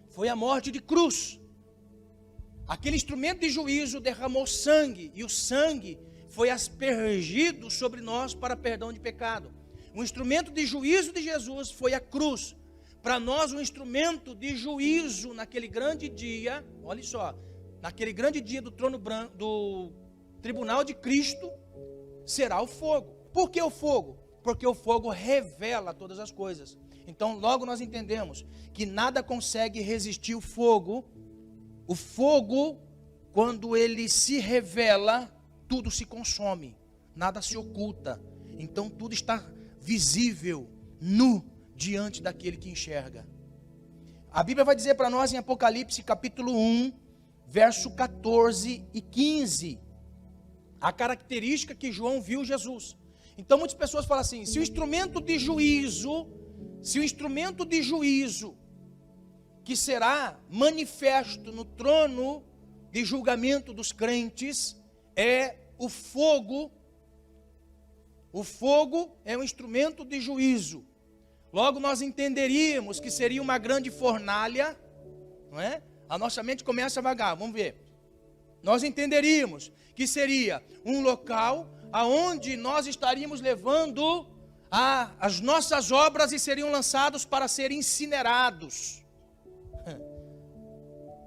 Foi a morte de cruz. Aquele instrumento de juízo derramou sangue, e o sangue foi aspergido sobre nós para perdão de pecado. O instrumento de juízo de Jesus foi a cruz. Para nós, o instrumento de juízo naquele grande dia, olha só, naquele grande dia do trono branco, do tribunal de Cristo, será o fogo. Por que o fogo? Porque o fogo revela todas as coisas. Então logo nós entendemos que nada consegue resistir o fogo. O fogo, quando ele se revela, tudo se consome, nada se oculta. Então tudo está visível, nu, diante daquele que enxerga. A Bíblia vai dizer para nós em Apocalipse capítulo 1, verso 14 e 15, a característica que João viu Jesus. Então muitas pessoas falam assim, se o instrumento de juízo que será manifesto no trono de julgamento dos crentes é o fogo é um instrumento de juízo. Logo nós entenderíamos que seria uma grande fornalha, não é? A nossa mente começa a vagar, vamos ver. Nós entenderíamos que seria um local aonde nós estaríamos levando as nossas obras e seriam lançados para serem incinerados.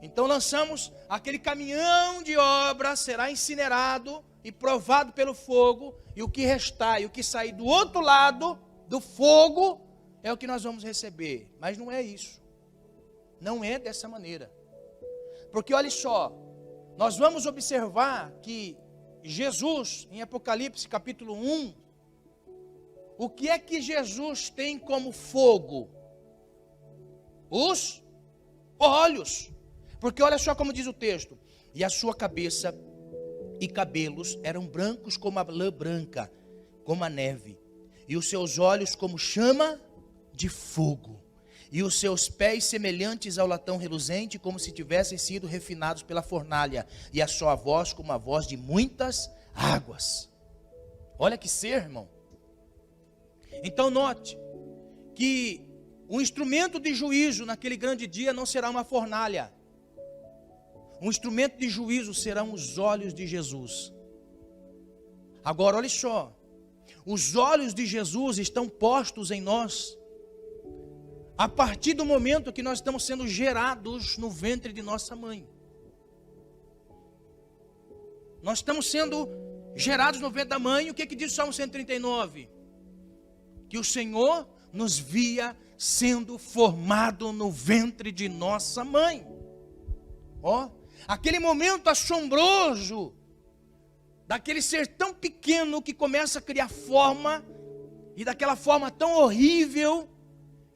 Então lançamos aquele caminhão de obras, será incinerado e provado pelo fogo, e o que restar e o que sair do outro lado do fogo é o que nós vamos receber. Mas não é isso. Não é dessa maneira. Porque olha só, nós vamos observar que Jesus, em Apocalipse capítulo 1, o que é que Jesus tem como fogo? Os olhos. Porque olha só como diz o texto, e a sua cabeça e cabelos eram brancos como a lã branca, como a neve, e os seus olhos como chama de fogo, e os seus pés semelhantes ao latão reluzente, como se tivessem sido refinados pela fornalha, e a sua voz como a voz de muitas águas. Olha que ser, irmão. Então note que o instrumento de juízo naquele grande dia não será uma fornalha. Um instrumento de juízo serão os olhos de Jesus. Agora olhe só, os olhos de Jesus estão postos em nós a partir do momento que nós estamos sendo gerados no ventre de nossa mãe. Nós estamos sendo gerados no ventre da mãe. O que diz o Salmo 139? Que o Senhor nos via sendo formado no ventre de nossa mãe. Ó, aquele momento assombroso, daquele ser tão pequeno que começa a criar forma, e daquela forma tão horrível,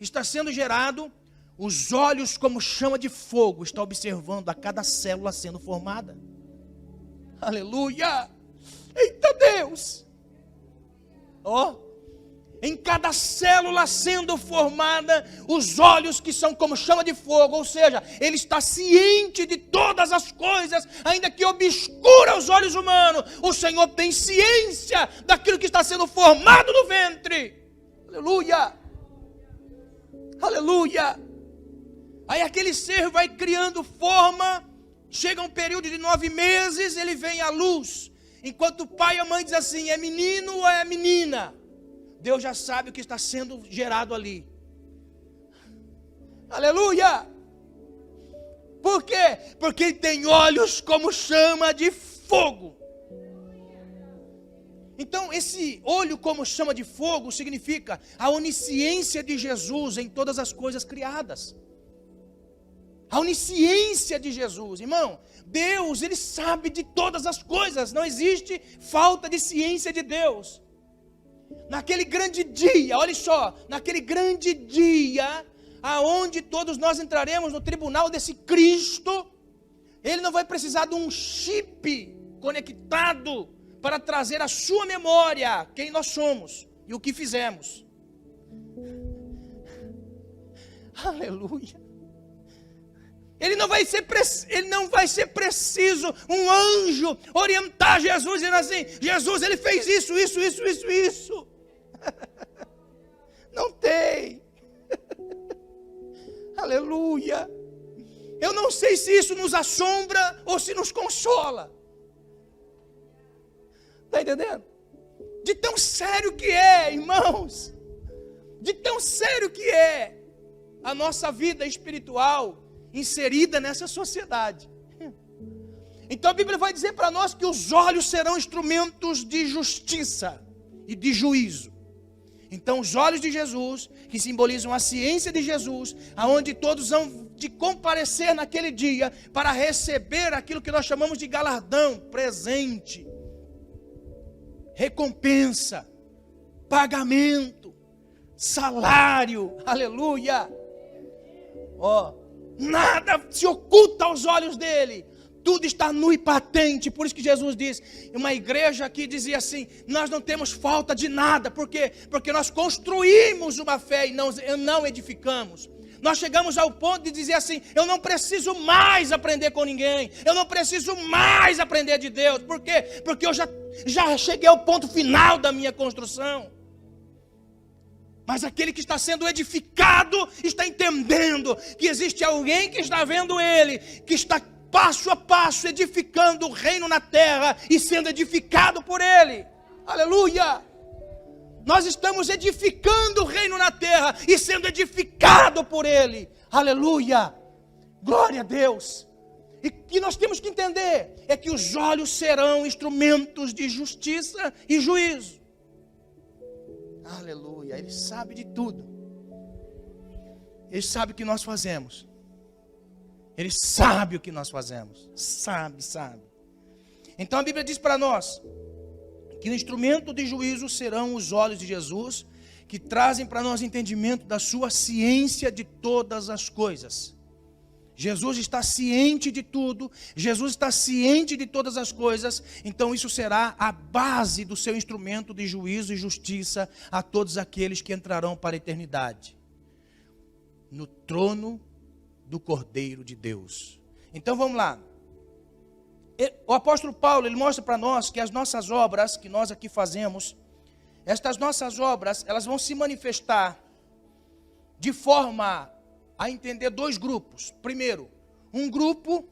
está sendo gerado, os olhos como chama de fogo, está observando a cada célula sendo formada. Aleluia! Eita Deus! Ó, em cada célula sendo formada, os olhos que são como chama de fogo, ou seja, ele está ciente de todas as coisas, ainda que obscura os olhos humanos, o Senhor tem ciência daquilo que está sendo formado no ventre. Aleluia! Aleluia! Aí aquele ser vai criando forma, chega um período de 9 meses, ele vem à luz, enquanto o pai e a mãe dizem assim, é menino ou é menina? Deus já sabe o que está sendo gerado ali. Aleluia! Por quê? Porque ele tem olhos como chama de fogo. Então esse olho como chama de fogo significa a onisciência de Jesus em todas as coisas criadas. A onisciência de Jesus, irmão. Deus, ele sabe de todas as coisas. Não existe falta de ciência de Deus. Naquele grande dia, olha só, naquele grande dia, aonde todos nós entraremos no tribunal desse Cristo, ele não vai precisar de um chip conectado para trazer à sua memória quem nós somos e o que fizemos. Aleluia. Ele não vai ser preciso um anjo orientar Jesus, dizendo assim, Jesus, ele fez isso. Não tem. Aleluia. Eu não sei se isso nos assombra ou se nos consola. Está entendendo? De tão sério que é, irmãos. De tão sério que é a nossa vida espiritual inserida nessa sociedade. Então a Bíblia vai dizer para nós que os olhos serão instrumentos de justiça e de juízo. Então os olhos de Jesus, que simbolizam a ciência de Jesus, aonde todos vão de comparecer naquele dia para receber aquilo que nós chamamos de galardão, presente, recompensa, pagamento, salário, aleluia. Ó, nada se oculta aos olhos dele, tudo está nu e patente. Por isso que Jesus diz, uma igreja aqui dizia assim, nós não temos falta de nada. Por quê? Porque nós construímos uma fé e não edificamos. Nós chegamos ao ponto de dizer assim, eu não preciso mais aprender com ninguém, eu não preciso mais aprender de Deus. Por quê? Porque eu já cheguei ao ponto final da minha construção. Mas aquele que está sendo edificado está entendendo que existe alguém que está vendo ele, que está passo a passo edificando o reino na terra e sendo edificado por ele. Aleluia! Nós estamos edificando o reino na terra e sendo edificado por ele. Aleluia! Glória a Deus! E que nós temos que entender é que os olhos serão instrumentos de justiça e juízo. Aleluia, ele sabe de tudo. Ele sabe o que nós fazemos. Ele sabe o que nós fazemos. Sabe. Então a Bíblia diz para nós que o instrumento de juízo serão os olhos de Jesus, que trazem para nós entendimento da sua ciência de todas as coisas. Jesus está ciente de tudo, Jesus está ciente de todas as coisas, então isso será a base do seu instrumento de juízo e justiça a todos aqueles que entrarão para a eternidade. no trono do Cordeiro de Deus. Então vamos lá. O apóstolo Paulo, ele mostra para nós que as nossas obras, que nós aqui fazemos, estas nossas obras, elas vão se manifestar de forma a entender dois grupos. Primeiro, um grupo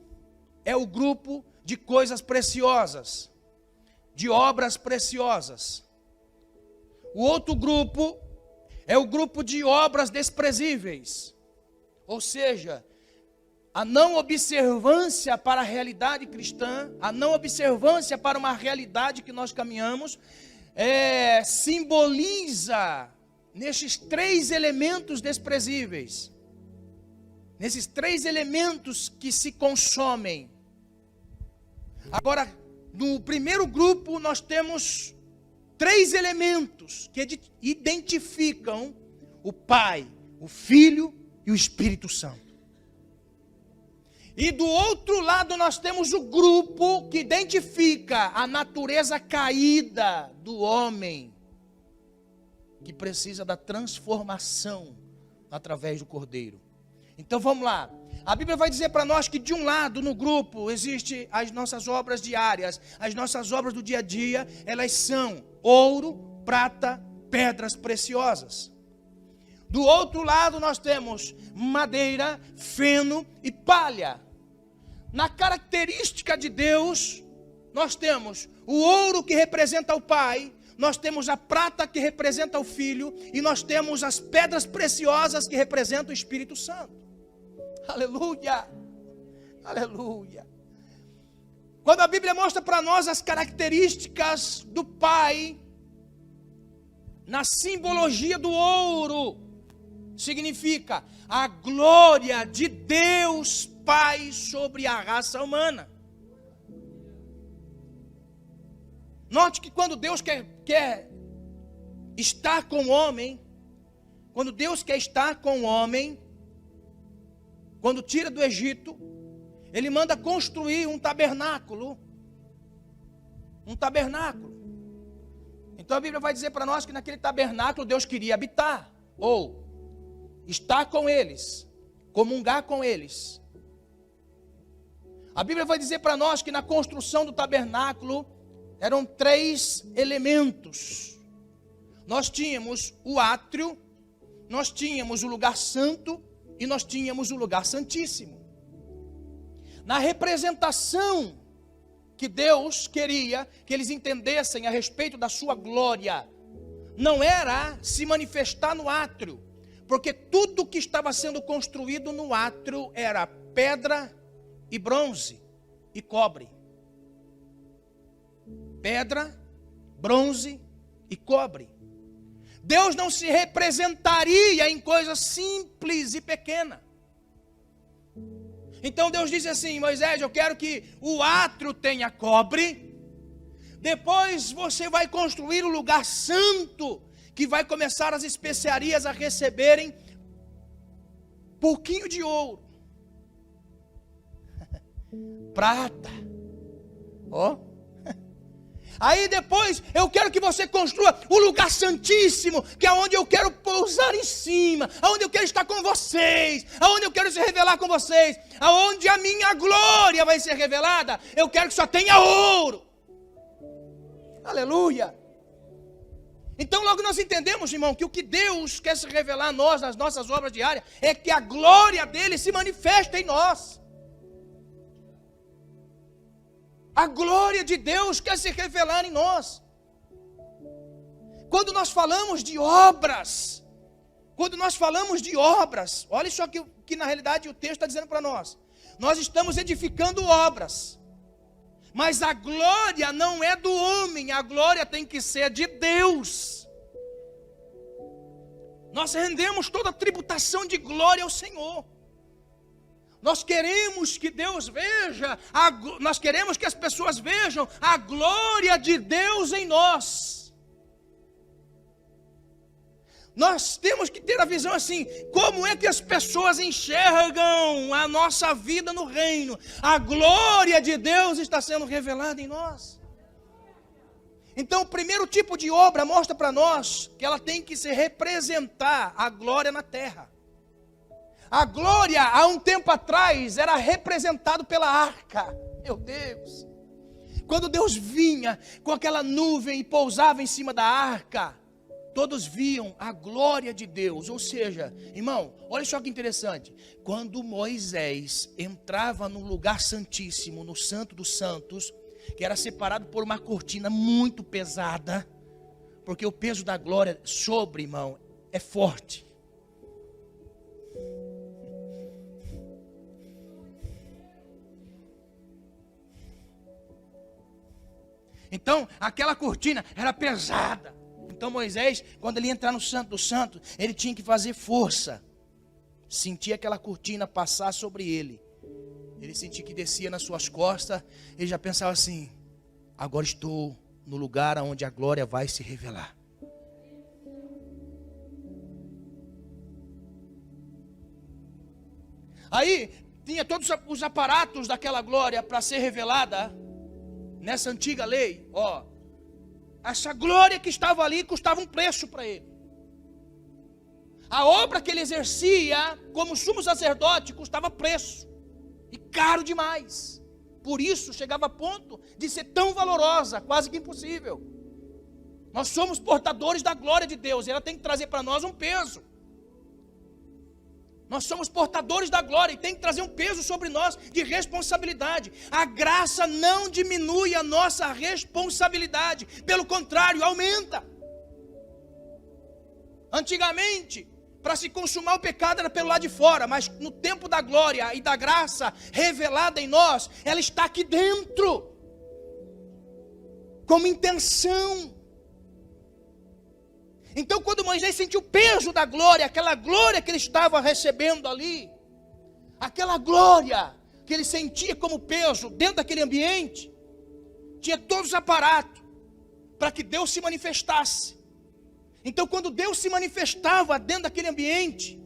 é o grupo de coisas preciosas, de obras preciosas. O outro grupo é o grupo de obras desprezíveis, ou seja, a não observância para a realidade cristã, a não observância para uma realidade que nós caminhamos, simboliza nesses três elementos desprezíveis, nesses três elementos que se consomem. Agora, no primeiro grupo, nós temos três elementos que identificam o Pai, o Filho e o Espírito Santo. E do outro lado nós temos o grupo que identifica a natureza caída do homem, que precisa da transformação através do Cordeiro. Então vamos lá. A Bíblia vai dizer para nós que de um lado no grupo existe as nossas obras diárias, as nossas obras do dia a dia, elas são ouro, prata, pedras preciosas. Do outro lado nós temos madeira, feno e palha. Na característica de Deus, nós temos o ouro que representa o Pai, nós temos a prata que representa o Filho, e nós temos as pedras preciosas que representam o Espírito Santo. Aleluia! Aleluia! Quando a Bíblia mostra para nós as características do Pai, na simbologia do ouro, significa a glória de Deus Pai sobre a raça humana. Note que quando Deus quer estar com o homem, quando Deus quer estar com o homem, quando tira do Egito, Ele manda construir um tabernáculo. Um tabernáculo. Então a Bíblia vai dizer para nós que naquele tabernáculo Deus queria habitar, ou estar com eles, comungar com eles. A Bíblia vai dizer para nós que na construção do tabernáculo eram três elementos. Nós tínhamos o átrio, nós tínhamos o lugar santo e nós tínhamos o lugar santíssimo. Na representação que Deus queria que eles entendessem a respeito da sua glória, não era se manifestar no átrio, porque tudo que estava sendo construído no átrio era pedra e bronze e cobre. Pedra, bronze e cobre. Deus não se representaria em coisa simples e pequena. Então Deus disse assim: Moisés, eu quero que o átrio tenha cobre. Depois você vai construir o lugar santo, que vai começar as especiarias a receberem pouquinho de ouro, prata, ó. Aí depois eu quero que você construa o lugar santíssimo, que é onde eu quero pousar em cima, aonde eu quero estar com vocês, aonde eu quero se revelar com vocês, aonde a minha glória vai ser revelada. Eu quero que só tenha ouro. Aleluia. Então logo nós entendemos, irmão, que o que Deus quer se revelar a nós, nas nossas obras diárias, é que a glória dele se manifesta em nós. A glória de Deus quer se revelar em nós. Quando nós falamos de obras, olha só que na realidade o texto está dizendo para nós. Nós estamos edificando obras, mas a glória não é do homem, a glória tem que ser de Deus. Nós rendemos toda a tributação de glória ao Senhor. Nós queremos que Deus veja, nós queremos que as pessoas vejam a glória de Deus em nós. Nós temos que ter a visão assim: como é que as pessoas enxergam a nossa vida no reino? A glória de Deus está sendo revelada em nós. Então o primeiro tipo de obra mostra para nós que ela tem que se representar a glória na terra. A glória, há um tempo atrás, era representado pela arca. Meu Deus. Quando Deus vinha com aquela nuvem e pousava em cima da arca, todos viam a glória de Deus. Ou seja, irmão, olha só que interessante. Quando Moisés entrava no lugar santíssimo, no Santo dos Santos, que era separado por uma cortina muito pesada, porque o peso da glória sobre, irmão, é forte. Então, aquela cortina era pesada. Então Moisés, quando ele ia entrar no Santo dos Santos, ele tinha que fazer força. Sentia aquela cortina passar sobre ele. Ele sentia que descia nas suas costas. Ele já pensava assim: agora estou no lugar onde a glória vai se revelar. Aí, tinha todos os aparatos daquela glória para ser revelada. Nessa antiga lei, ó. Essa glória que estava ali custava um preço para ele. A obra que ele exercia como sumo sacerdote custava preço. E caro demais. Por isso chegava a ponto de ser tão valorosa, quase que impossível. Nós somos portadores da glória de Deus. E ela tem que trazer para nós um peso. Nós somos portadores da glória e tem que trazer um peso sobre nós de responsabilidade. A graça não diminui a nossa responsabilidade, pelo contrário, aumenta. Antigamente, para se consumar o pecado era pelo lado de fora, mas no tempo da glória e da graça revelada em nós, ela está aqui dentro, como intenção. Então, quando Moisés sentiu o peso da glória, aquela glória que ele estava recebendo ali, aquela glória que ele sentia como peso dentro daquele ambiente, tinha todos os aparatos para que Deus se manifestasse. Então, quando Deus se manifestava dentro daquele ambiente,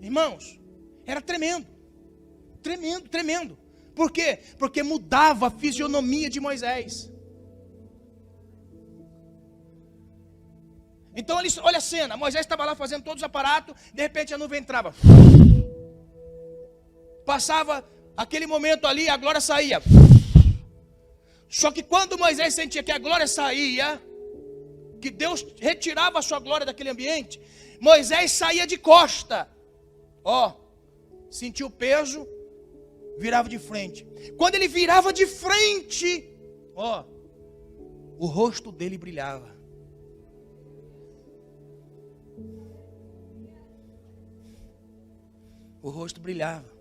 irmãos, era tremendo, tremendo, tremendo. Por quê? Porque mudava a fisionomia de Moisés. Então olha a cena, Moisés estava lá fazendo todos os aparatos, de repente a nuvem entrava. Passava aquele momento ali, a glória saía. Só que quando Moisés sentia que a glória saía, que Deus retirava a sua glória daquele ambiente, Moisés saía de costa. Ó, sentia o peso, virava de frente. Quando ele virava de frente, ó, o rosto dele brilhava. O rosto brilhava.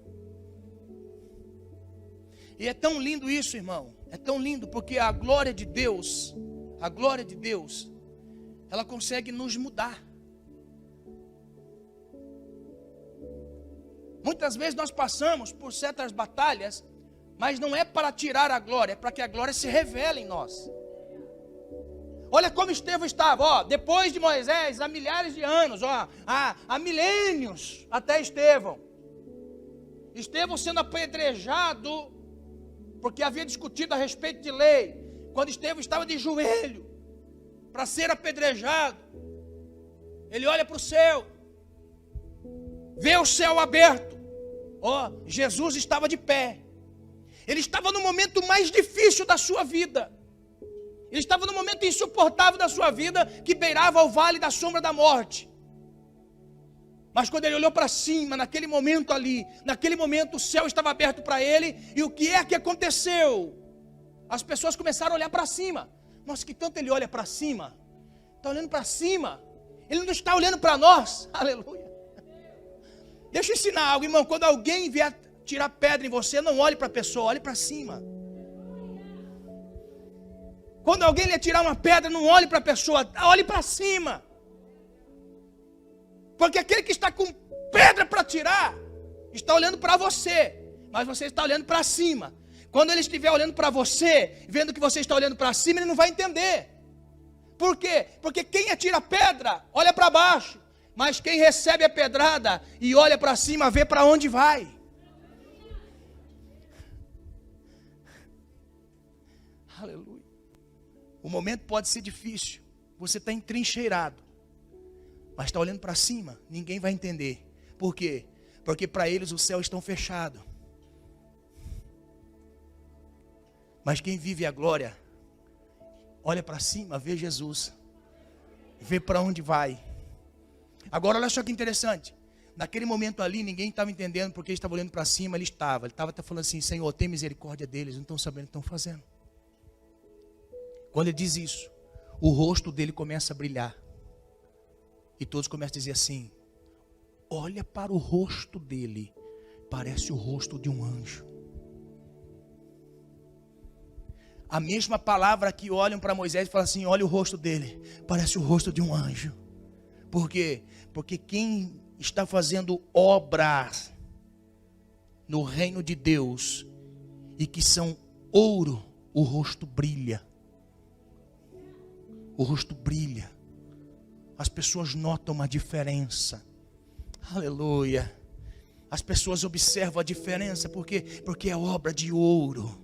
E é tão lindo isso, irmão. É tão lindo porque a glória de Deus, ela consegue nos mudar. Muitas vezes nós passamos por certas batalhas, mas não é para tirar a glória, é para que a glória se revele em nós. Olha como Estevão estava, ó, depois de Moisés, há milhares de anos, ó, há milênios até Estevão. Estevão sendo apedrejado, porque havia discutido a respeito de lei. Quando Estevão estava de joelho, para ser apedrejado, ele olha para o céu, vê o céu aberto. Ó, Jesus estava de pé. Ele estava no momento mais difícil da sua vida. Ele estava no momento insuportável da sua vida, que beirava o vale da sombra da morte. Mas quando ele olhou para cima, naquele momento ali, naquele momento o céu estava aberto para ele. E o que é que aconteceu? As pessoas começaram a olhar para cima. Nossa, que tanto ele olha para cima. Está olhando para cima. Ele não está olhando para nós. Aleluia. Deixa eu ensinar algo, irmão. Quando alguém vier tirar pedra em você, não olhe para a pessoa, olhe para cima. Quando alguém lhe tirar uma pedra, não olhe para a pessoa, olhe para cima. Porque aquele que está com pedra para tirar, está olhando para você, mas você está olhando para cima. Quando ele estiver olhando para você, vendo que você está olhando para cima, ele não vai entender. Por quê? Porque quem atira pedra, olha para baixo. Mas quem recebe a pedrada e olha para cima, vê para onde vai. Aleluia. O momento pode ser difícil. Você está entrincheirado. Mas está olhando para cima, ninguém vai entender. Por quê? Porque para eles os céus estão fechados. Mas quem vive a glória, olha para cima, vê Jesus. Vê para onde vai. Agora olha só que interessante. Naquele momento ali, ninguém estava entendendo porque ele estava olhando para cima, ele estava até falando assim, Senhor, tem misericórdia deles, não estão sabendo o que estão fazendo. Quando ele diz isso, o rosto dele começa a brilhar. E todos começam a dizer assim, olha para o rosto dele, parece o rosto de um anjo. A mesma palavra que olham para Moisés e falam assim, olha o rosto dele, parece o rosto de um anjo. Por quê? Porque quem está fazendo obras no reino de Deus e que são ouro, o rosto brilha. O rosto brilha. As pessoas notam uma diferença. Aleluia. As pessoas observam a diferença porque é obra de ouro.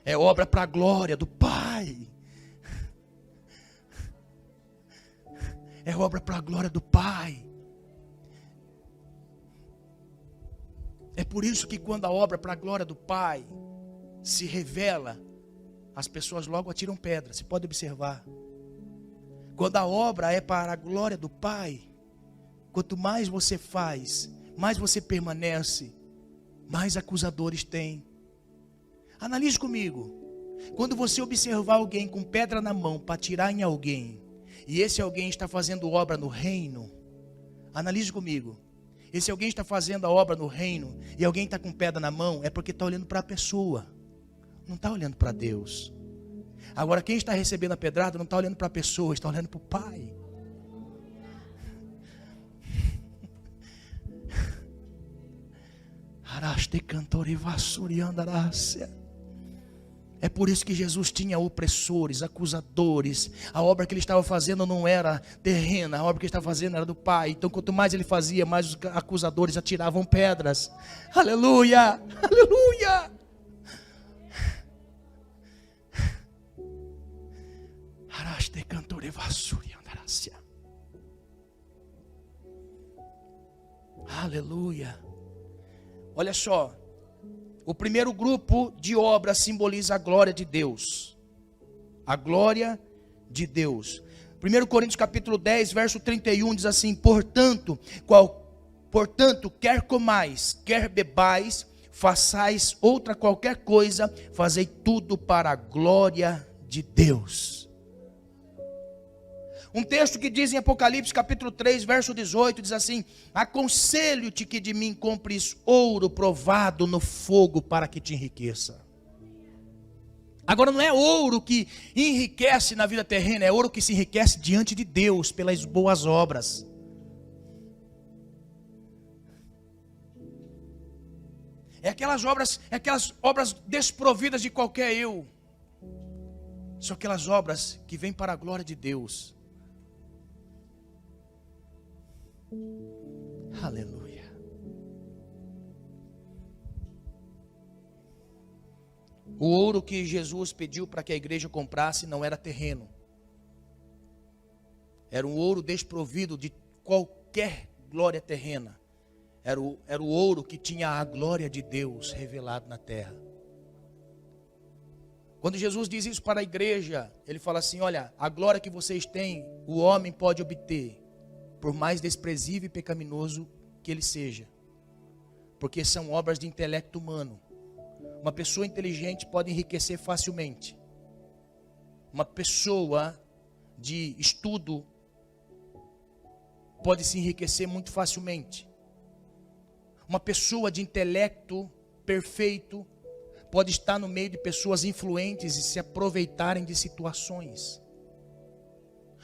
É obra para a glória do Pai. É obra para a glória do Pai. É por isso que quando a obra para a glória do Pai se revela, as pessoas logo atiram pedra. Você pode observar. Quando a obra é para a glória do Pai, quanto mais você faz, mais você permanece, mais acusadores tem. Analise comigo. Quando você observar alguém com pedra na mão para atirar em alguém, e esse alguém está fazendo obra no reino, analise comigo. Esse alguém está fazendo a obra no reino, e alguém está com pedra na mão, é porque está olhando para a pessoa, não está olhando para Deus. Agora quem está recebendo a pedrada não está olhando para a pessoa, está olhando para o Pai. Araste cantor e vassuriandarácia. É por isso que Jesus tinha opressores, acusadores. A obra que ele estava fazendo não era terrena, a obra que ele estava fazendo era do Pai. Então quanto mais ele fazia, mais os acusadores atiravam pedras. Aleluia, aleluia. Araste cantor e vassuriandarácia. Aleluia. Olha só. O primeiro grupo de obras simboliza a glória de Deus. A glória de Deus. 1 Coríntios capítulo 10, verso 31 diz assim, portanto, quer comais, quer bebais, façais outra qualquer coisa, fazei tudo para a glória de Deus. Um texto que diz em Apocalipse capítulo 3, verso 18, diz assim, aconselho-te que de mim compres ouro provado no fogo para que te enriqueça. Agora não é ouro que enriquece na vida terrena, é ouro que se enriquece diante de Deus pelas boas obras. É aquelas obras desprovidas de qualquer eu. São aquelas obras que vêm para a glória de Deus. Aleluia. O ouro que Jesus pediu para que a igreja comprasse não era terreno. Era um ouro desprovido de qualquer glória terrena. Era o ouro que tinha a glória de Deus revelado na terra. Quando Jesus diz isso para a igreja, ele fala assim, olha, a glória que vocês têm, o homem pode obter, por mais desprezível e pecaminoso que ele seja, porque são obras de intelecto humano. Uma pessoa inteligente pode enriquecer facilmente. Uma pessoa de estudo pode se enriquecer muito facilmente. Uma pessoa de intelecto perfeito pode estar no meio de pessoas influentes e se aproveitarem de situações.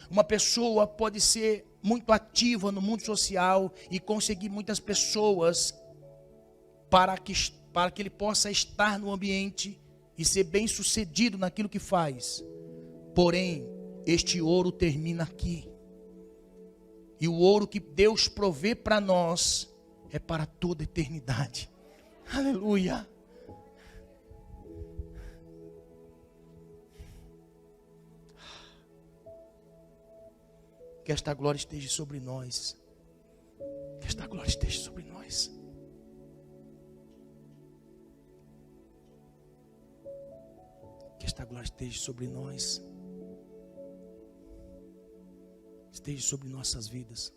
Uma pessoa pode ser muito ativa no mundo social e conseguir muitas pessoas para que ele possa estar no ambiente e ser bem sucedido naquilo que faz. Porém, este ouro termina aqui. E o ouro que Deus provê para nós é para toda a eternidade. Aleluia. Que esta glória esteja sobre nós. esta glória esteja sobre nós. Que esta glória esteja sobre nós. Esteja sobre nossas vidas.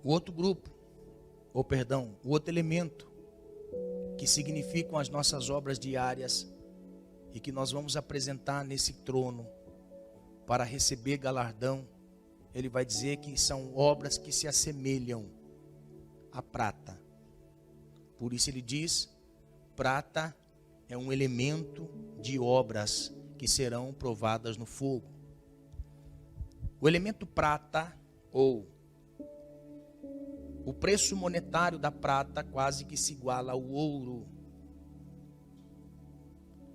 O outro grupo, o outro elemento que significam as nossas obras diárias e que nós vamos apresentar nesse trono para receber galardão, ele vai dizer que são obras que se assemelham à prata. Por isso ele diz, prata é um elemento de obras que serão provadas no fogo. O elemento prata, ou o preço monetário da prata, quase que se iguala ao ouro.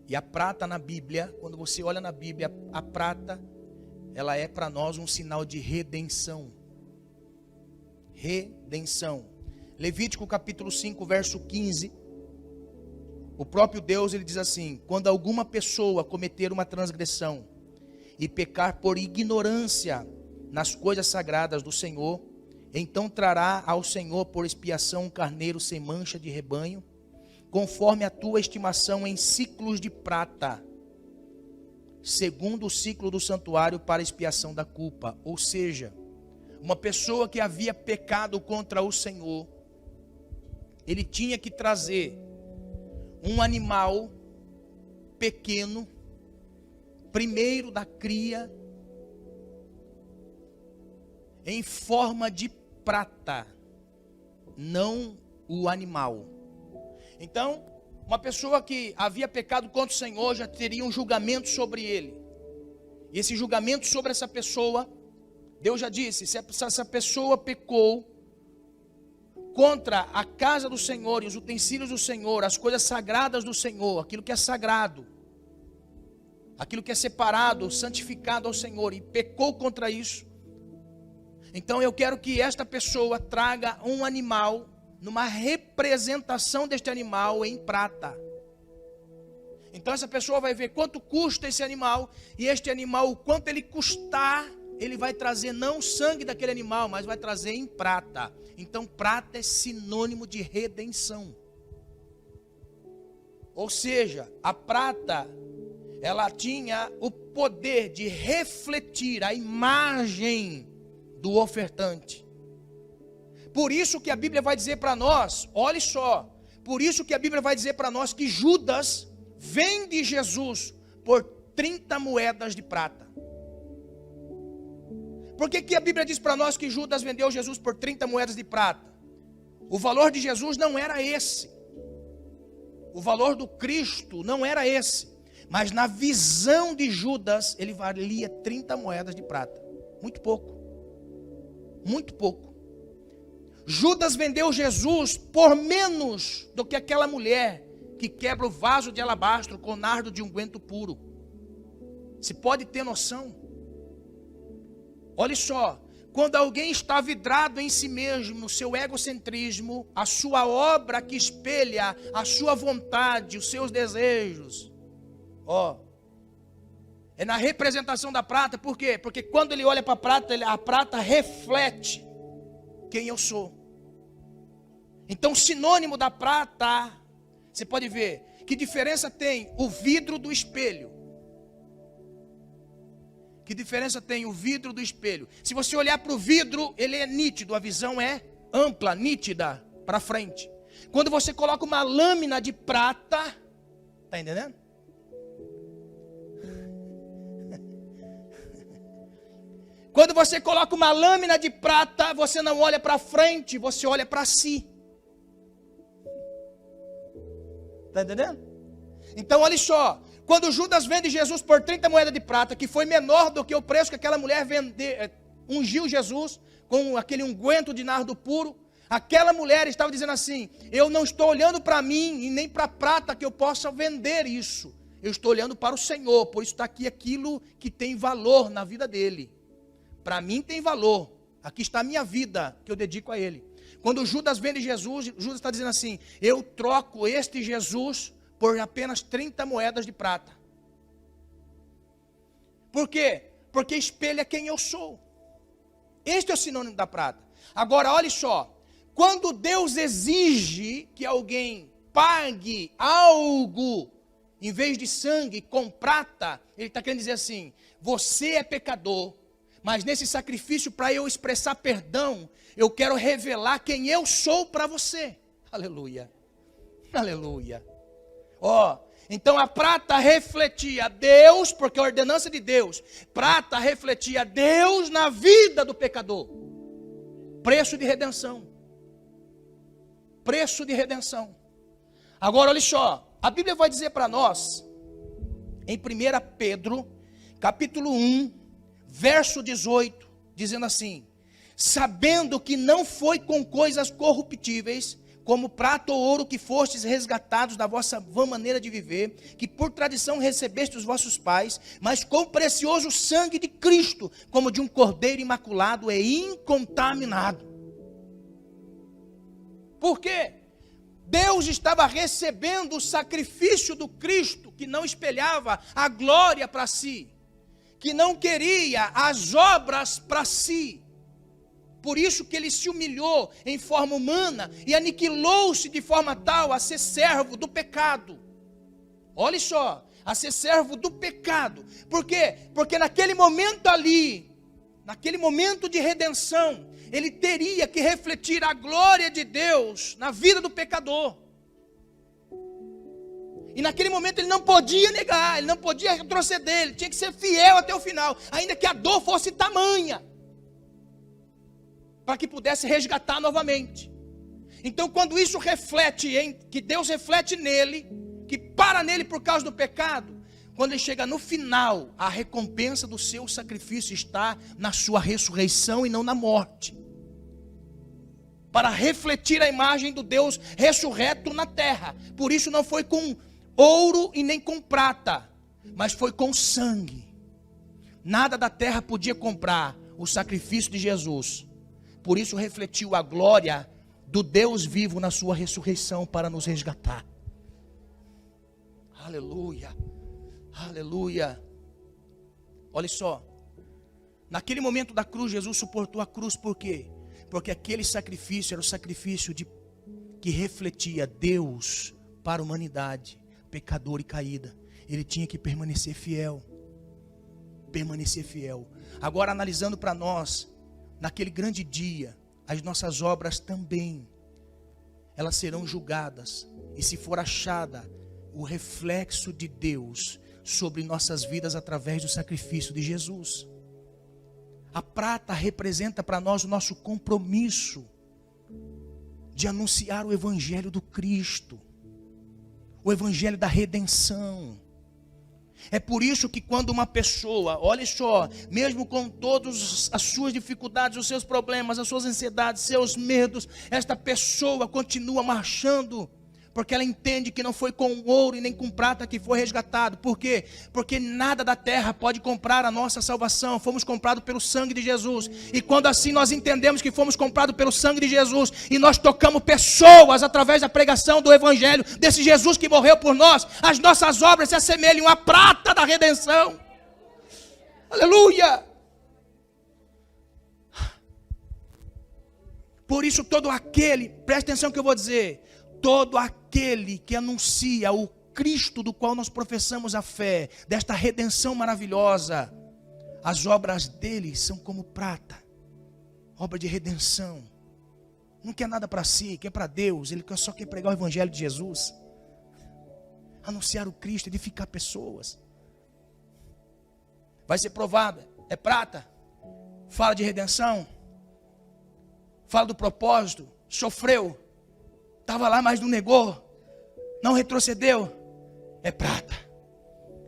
E a prata na Bíblia, quando você olha na Bíblia, a prata, ela é para nós um sinal de redenção. Redenção. Levítico capítulo 5, verso 15. O próprio Deus, ele diz assim: quando alguma pessoa cometer uma transgressão e pecar por ignorância nas coisas sagradas do Senhor, então trará ao Senhor por expiação um carneiro sem mancha de rebanho, conforme a tua estimação em ciclos de prata, segundo o ciclo do santuário para expiação da culpa. Ou seja, uma pessoa que havia pecado contra o Senhor, ele tinha que trazer um animal pequeno, primeiro da cria, em forma de prata, não o animal. Então, uma pessoa que havia pecado contra o Senhor já teria um julgamento sobre ele. E esse julgamento sobre essa pessoa, Deus já disse, se essa pessoa pecou contra a casa do Senhor e os utensílios do Senhor, as coisas sagradas do Senhor, aquilo que é sagrado, aquilo que é separado, santificado ao Senhor, e pecou contra isso, então eu quero que esta pessoa traga um animal, numa representação deste animal em prata. Então essa pessoa vai ver quanto custa esse animal, e este animal, o quanto ele custar, ele vai trazer não o sangue daquele animal, mas vai trazer em prata. Então prata é sinônimo de redenção. Ou seja, a prata, ela tinha o poder de refletir a imagem do ofertante. Por isso que a Bíblia vai dizer para nós, olhe só, por isso que a Bíblia vai dizer para nós que Judas vende Jesus por 30 moedas de prata. Por que a Bíblia diz para nós que Judas vendeu Jesus por 30 moedas de prata? O valor de Jesus não era esse. O valor do Cristo não era esse. Mas na visão de Judas, ele valia 30 moedas de prata. Muito pouco. Muito pouco. Judas vendeu Jesus por menos do que aquela mulher que quebra o vaso de alabastro com nardo de unguento puro. Se pode ter noção? Olha só, quando alguém está vidrado em si mesmo, no seu egocentrismo, a sua obra que espelha a sua vontade, os seus desejos, é na representação da prata. Por quê? Porque quando ele olha para a prata reflete quem eu sou. Então, sinônimo da prata, você pode ver, que diferença tem o vidro do espelho? Que diferença tem o vidro do espelho? Se você olhar para o vidro, ele é nítido, a visão é ampla, nítida, para frente. Quando você coloca uma lâmina de prata, está entendendo? Quando você coloca uma lâmina de prata, você não olha para frente, você olha para si. Está entendendo? Então, olha só. Quando Judas vende Jesus por 30 moedas de prata, que foi menor do que o preço que aquela mulher ungiu Jesus com aquele unguento de nardo puro, aquela mulher estava dizendo assim: eu não estou olhando para mim e nem para a prata que eu possa vender isso. Eu estou olhando para o Senhor, por isso está aqui aquilo que tem valor na vida dele. Para mim tem valor. Aqui está a minha vida que eu dedico a ele. Quando Judas vende Jesus, Judas está dizendo assim: eu troco este Jesus por apenas 30 moedas de prata. Por quê? Porque espelha quem eu sou. Este é o sinônimo da prata. Agora, olhe só. Quando Deus exige que alguém pague algo, em vez de sangue, com prata, Ele está querendo dizer assim, você é pecador, mas nesse sacrifício, para eu expressar perdão, eu quero revelar quem eu sou para você. Aleluia. Aleluia. Então a prata refletia Deus, porque a ordenança de Deus, prata refletia Deus na vida do pecador. Preço de redenção. Preço de redenção. Agora olha só, a Bíblia vai dizer para nós, em 1 Pedro, capítulo 1, verso 18, dizendo assim, sabendo que não foi com coisas corruptíveis, como prata ou ouro que fostes resgatados da vossa vã maneira de viver, que por tradição recebeste os vossos pais, mas com o precioso sangue de Cristo, como de um cordeiro imaculado e incontaminado. Por quê? Deus estava recebendo o sacrifício do Cristo, que não espelhava a glória para si, que não queria as obras para si. Por isso que ele se humilhou em forma humana e aniquilou-se de forma tal a ser servo do pecado. Olha só, a ser servo do pecado. Por quê? Porque naquele momento ali, naquele momento de redenção, ele teria que refletir a glória de Deus na vida do pecador. E naquele momento ele não podia negar, ele não podia retroceder, ele tinha que ser fiel até o final, ainda que a dor fosse tamanha, para que pudesse resgatar novamente. Então quando isso reflete, que Deus reflete nele, que para nele por causa do pecado, quando ele chega no final, a recompensa do seu sacrifício está na sua ressurreição e não na morte. Para refletir a imagem do Deus ressurreto na terra. Por isso não foi com ouro e nem com prata, mas foi com sangue. Nada da terra podia comprar o sacrifício de Jesus. Por isso refletiu a glória do Deus vivo na sua ressurreição para nos resgatar. Aleluia. Aleluia. Olha só. Naquele momento da cruz, Jesus suportou a cruz por quê? Porque aquele sacrifício era o sacrifício que refletia Deus para a humanidade, pecadora e caída. Ele tinha que permanecer fiel. Permanecer fiel. Agora analisando para nós, naquele grande dia, as nossas obras também, elas serão julgadas. E se for achada o reflexo de Deus sobre nossas vidas através do sacrifício de Jesus. A prata representa para nós o nosso compromisso de anunciar o evangelho do Cristo, o evangelho da redenção. É por isso que quando uma pessoa, olha só, mesmo com todas as suas dificuldades, os seus problemas, as suas ansiedades, seus medos, esta pessoa continua marchando, porque ela entende que não foi com ouro e nem com prata que foi resgatado. Por quê? Porque nada da terra pode comprar a nossa salvação. Fomos comprados pelo sangue de Jesus. E quando assim nós entendemos que fomos comprados pelo sangue de Jesus, e nós tocamos pessoas através da pregação do evangelho, desse Jesus que morreu por nós, as nossas obras se assemelham à prata da redenção. Aleluia! Por isso todo aquele, preste atenção que eu vou dizer, todo aquele que anuncia o Cristo do qual nós professamos a fé, desta redenção maravilhosa, as obras dele são como prata, obra de redenção. Não quer nada para si, quer para Deus, ele só quer pregar o evangelho de Jesus, anunciar o Cristo, edificar pessoas. Vai ser provada, é prata, fala de redenção, fala do propósito, sofreu, estava lá, mas não negou, não retrocedeu, é prata,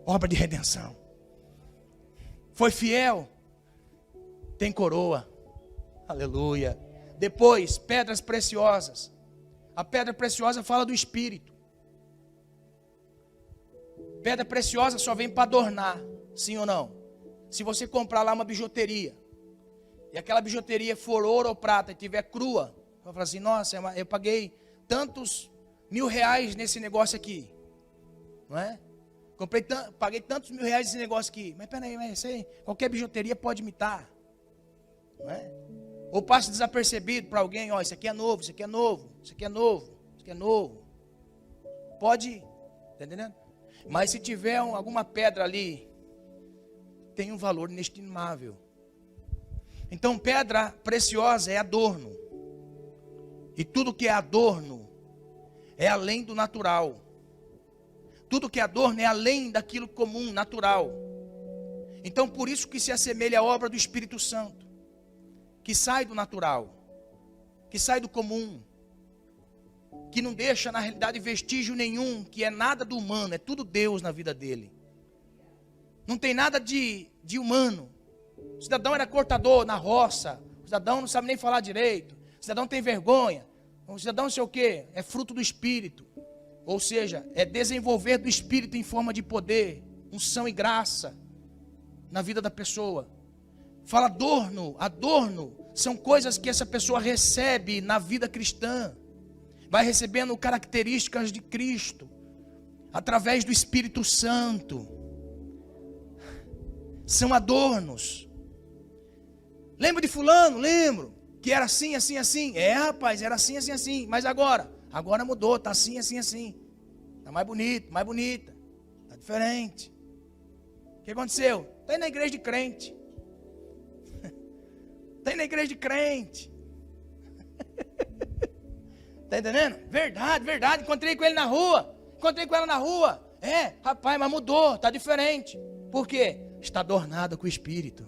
obra de redenção. Foi fiel, tem coroa, aleluia. Depois, pedras preciosas. A pedra preciosa fala do Espírito. Pedra preciosa só vem para adornar, sim ou não? Se você comprar lá uma bijuteria, e aquela bijuteria for ouro ou prata, e tiver crua, vai falar assim, nossa, eu paguei tantos R$1.000 nesse negócio aqui, não é? Paguei tantos mil reais nesse negócio aqui. Mas peraí, qualquer bijuteria pode imitar. Não é? Ou passa desapercebido para alguém, ó, isso aqui é novo, isso aqui é novo, isso aqui é novo, isso aqui é novo. Pode, tá entendendo? Mas se tiver alguma pedra ali, tem um valor inestimável. Então pedra preciosa é adorno. E tudo que é adorno é além do natural. Tudo que é adorno é além daquilo comum, natural. Então por isso que se assemelha à obra do Espírito Santo, que sai do natural, que sai do comum, que não deixa na realidade vestígio nenhum, que é nada do humano, é tudo Deus na vida dele. Não tem nada de humano. O cidadão era cortador na roça, o cidadão não sabe nem falar direito, o cidadão tem vergonha, o cidadão não sei o que, é fruto do Espírito. Ou seja, é desenvolver do Espírito em forma de poder, unção e graça na vida da pessoa. Fala adorno, são coisas que essa pessoa recebe na vida cristã. Vai recebendo características de Cristo, através do Espírito Santo. São adornos. Lembro de fulano? Lembro. Que era assim, assim, assim. É, rapaz, era assim, assim, assim. Mas agora mudou, está assim, assim, assim. Está mais bonito, mais bonita. Está diferente. O que aconteceu? Está indo na igreja de crente. Está indo na igreja de crente. Está entendendo? Verdade, verdade. Encontrei com ele na rua. Encontrei com ela na rua. É, rapaz, mas mudou, está diferente. Por quê? Está adornada com o Espírito.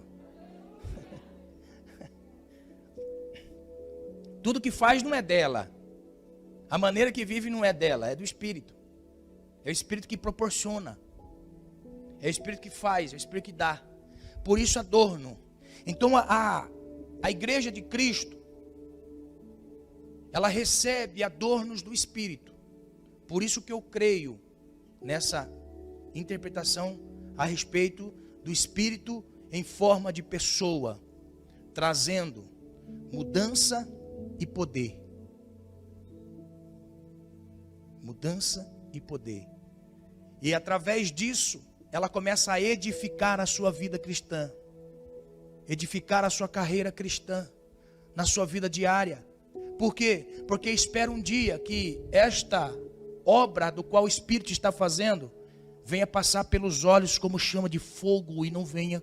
Tudo que faz não é dela. A maneira que vive não é dela, é do Espírito. É o Espírito que proporciona. É o Espírito que faz, é o Espírito que dá. Por isso adorno. Então a igreja de Cristo, ela recebe adornos do Espírito. Por isso que eu creio nessa interpretação a respeito do Espírito em forma de pessoa, trazendo mudança e poder. Mudança e poder. E através disso, ela começa a edificar a sua vida cristã. Edificar a sua carreira cristã, na sua vida diária. Por quê? Porque espera um dia que esta obra do qual o Espírito está fazendo venha passar pelos olhos como chama de fogo e não venha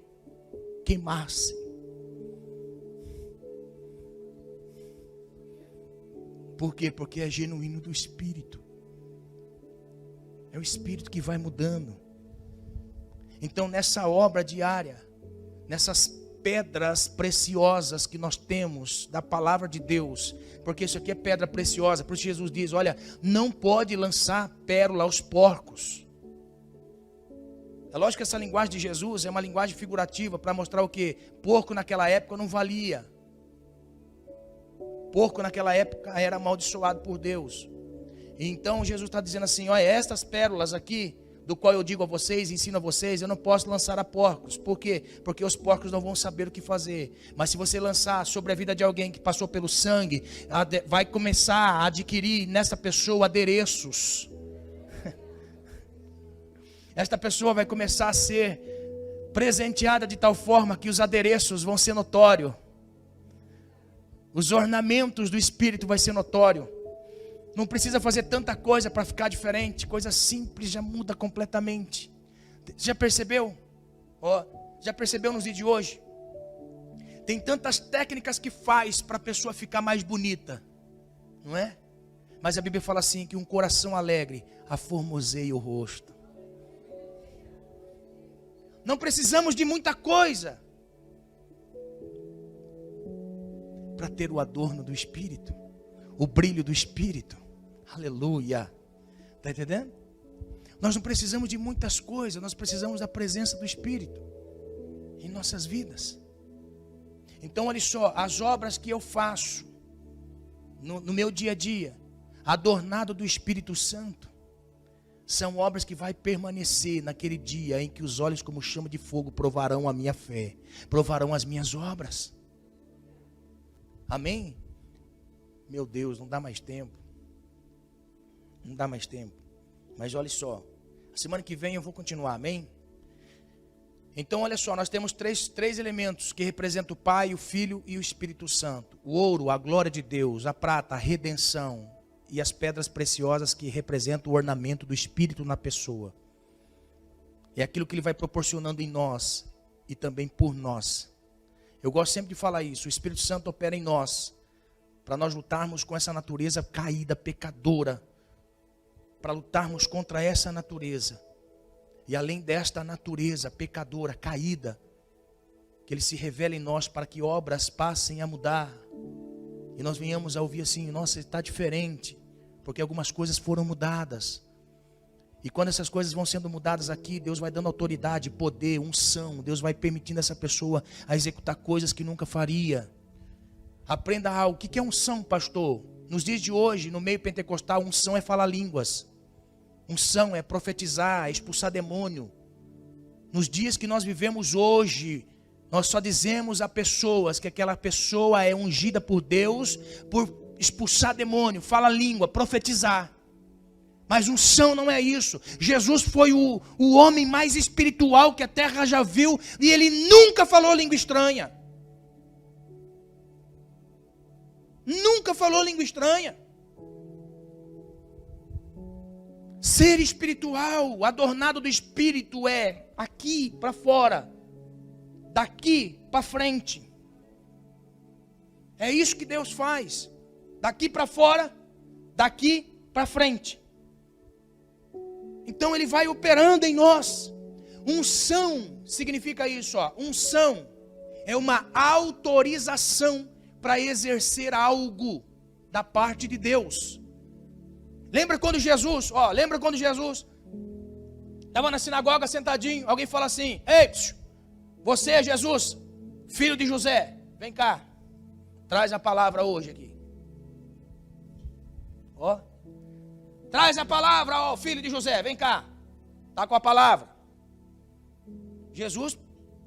queimar-se. Por quê? Porque é genuíno do Espírito. É o Espírito que vai mudando. Então nessa obra diária, nessas pedras preciosas que nós temos da palavra de Deus, porque isso aqui é pedra preciosa, por isso Jesus diz, olha, não pode lançar pérola aos porcos. É lógico que essa linguagem de Jesus é uma linguagem figurativa para mostrar o que? Porco naquela época não valia. Porco naquela época era amaldiçoado por Deus. Então Jesus está dizendo assim, olha, estas pérolas aqui, do qual eu digo a vocês, ensino a vocês, eu não posso lançar a porcos. Por quê? Porque os porcos não vão saber o que fazer. Mas se você lançar sobre a vida de alguém que passou pelo sangue, vai começar a adquirir nessa pessoa adereços. Esta pessoa vai começar a ser presenteada de tal forma que os adereços vão ser notórios. Os ornamentos do Espírito vai ser notório. Não precisa fazer tanta coisa para ficar diferente. Coisa simples já muda completamente. Já percebeu? Já percebeu nos dias de hoje? Tem tantas técnicas que faz para a pessoa ficar mais bonita. Não é? Mas a Bíblia fala assim, que um coração alegre aformoseia o rosto. Não precisamos de muita coisa para ter o adorno do Espírito, o brilho do Espírito. Aleluia. Está entendendo? Nós não precisamos de muitas coisas, nós precisamos da presença do Espírito em nossas vidas. Então olha só, as obras que eu faço no meu dia a dia, adornado do Espírito Santo, são obras que vai permanecer naquele dia em que os olhos como chama de fogo provarão a minha fé, provarão as minhas obras. Amém? Meu Deus, não dá mais tempo. Não dá mais tempo. Mas olha só, Semana que vem eu vou continuar, amém? Então olha só, nós temos três elementos que representam o Pai, o Filho e o Espírito Santo. O ouro, a glória de Deus, a prata, a redenção e as pedras preciosas que representam o ornamento do Espírito na pessoa. É aquilo que Ele vai proporcionando em nós e também por nós. Eu gosto sempre de falar isso, o Espírito Santo opera em nós, para nós lutarmos com essa natureza caída, pecadora, para lutarmos contra essa natureza. E além desta natureza pecadora, caída, que Ele se revela em nós para que obras passem a mudar. E nós venhamos a ouvir assim, nossa, está diferente, porque algumas coisas foram mudadas. E quando essas coisas vão sendo mudadas aqui, Deus vai dando autoridade, poder, unção. Deus vai permitindo essa pessoa a executar coisas que nunca faria. Aprenda algo. O que é unção, pastor? Nos dias de hoje, no meio pentecostal, unção é falar línguas. Unção é profetizar, é expulsar demônio. Nos dias que nós vivemos hoje, nós só dizemos a pessoas que aquela pessoa é ungida por Deus por expulsar demônio, fala língua, profetizar. Mas unção não é isso. Jesus foi o homem mais espiritual que a terra já viu e Ele nunca falou língua estranha. Nunca falou língua estranha. Ser espiritual, adornado do Espírito é aqui para fora, daqui para frente. É isso que Deus faz. Daqui para fora, daqui para frente. Então Ele vai operando em nós. Unção significa isso, ó. Unção é uma autorização para exercer algo da parte de Deus. Lembra quando Jesus estava na sinagoga sentadinho, alguém fala assim: ei, você é Jesus, filho de José, vem cá, traz a palavra hoje aqui. Ó, traz a palavra, ó, filho de José, vem cá, está com a palavra. Jesus,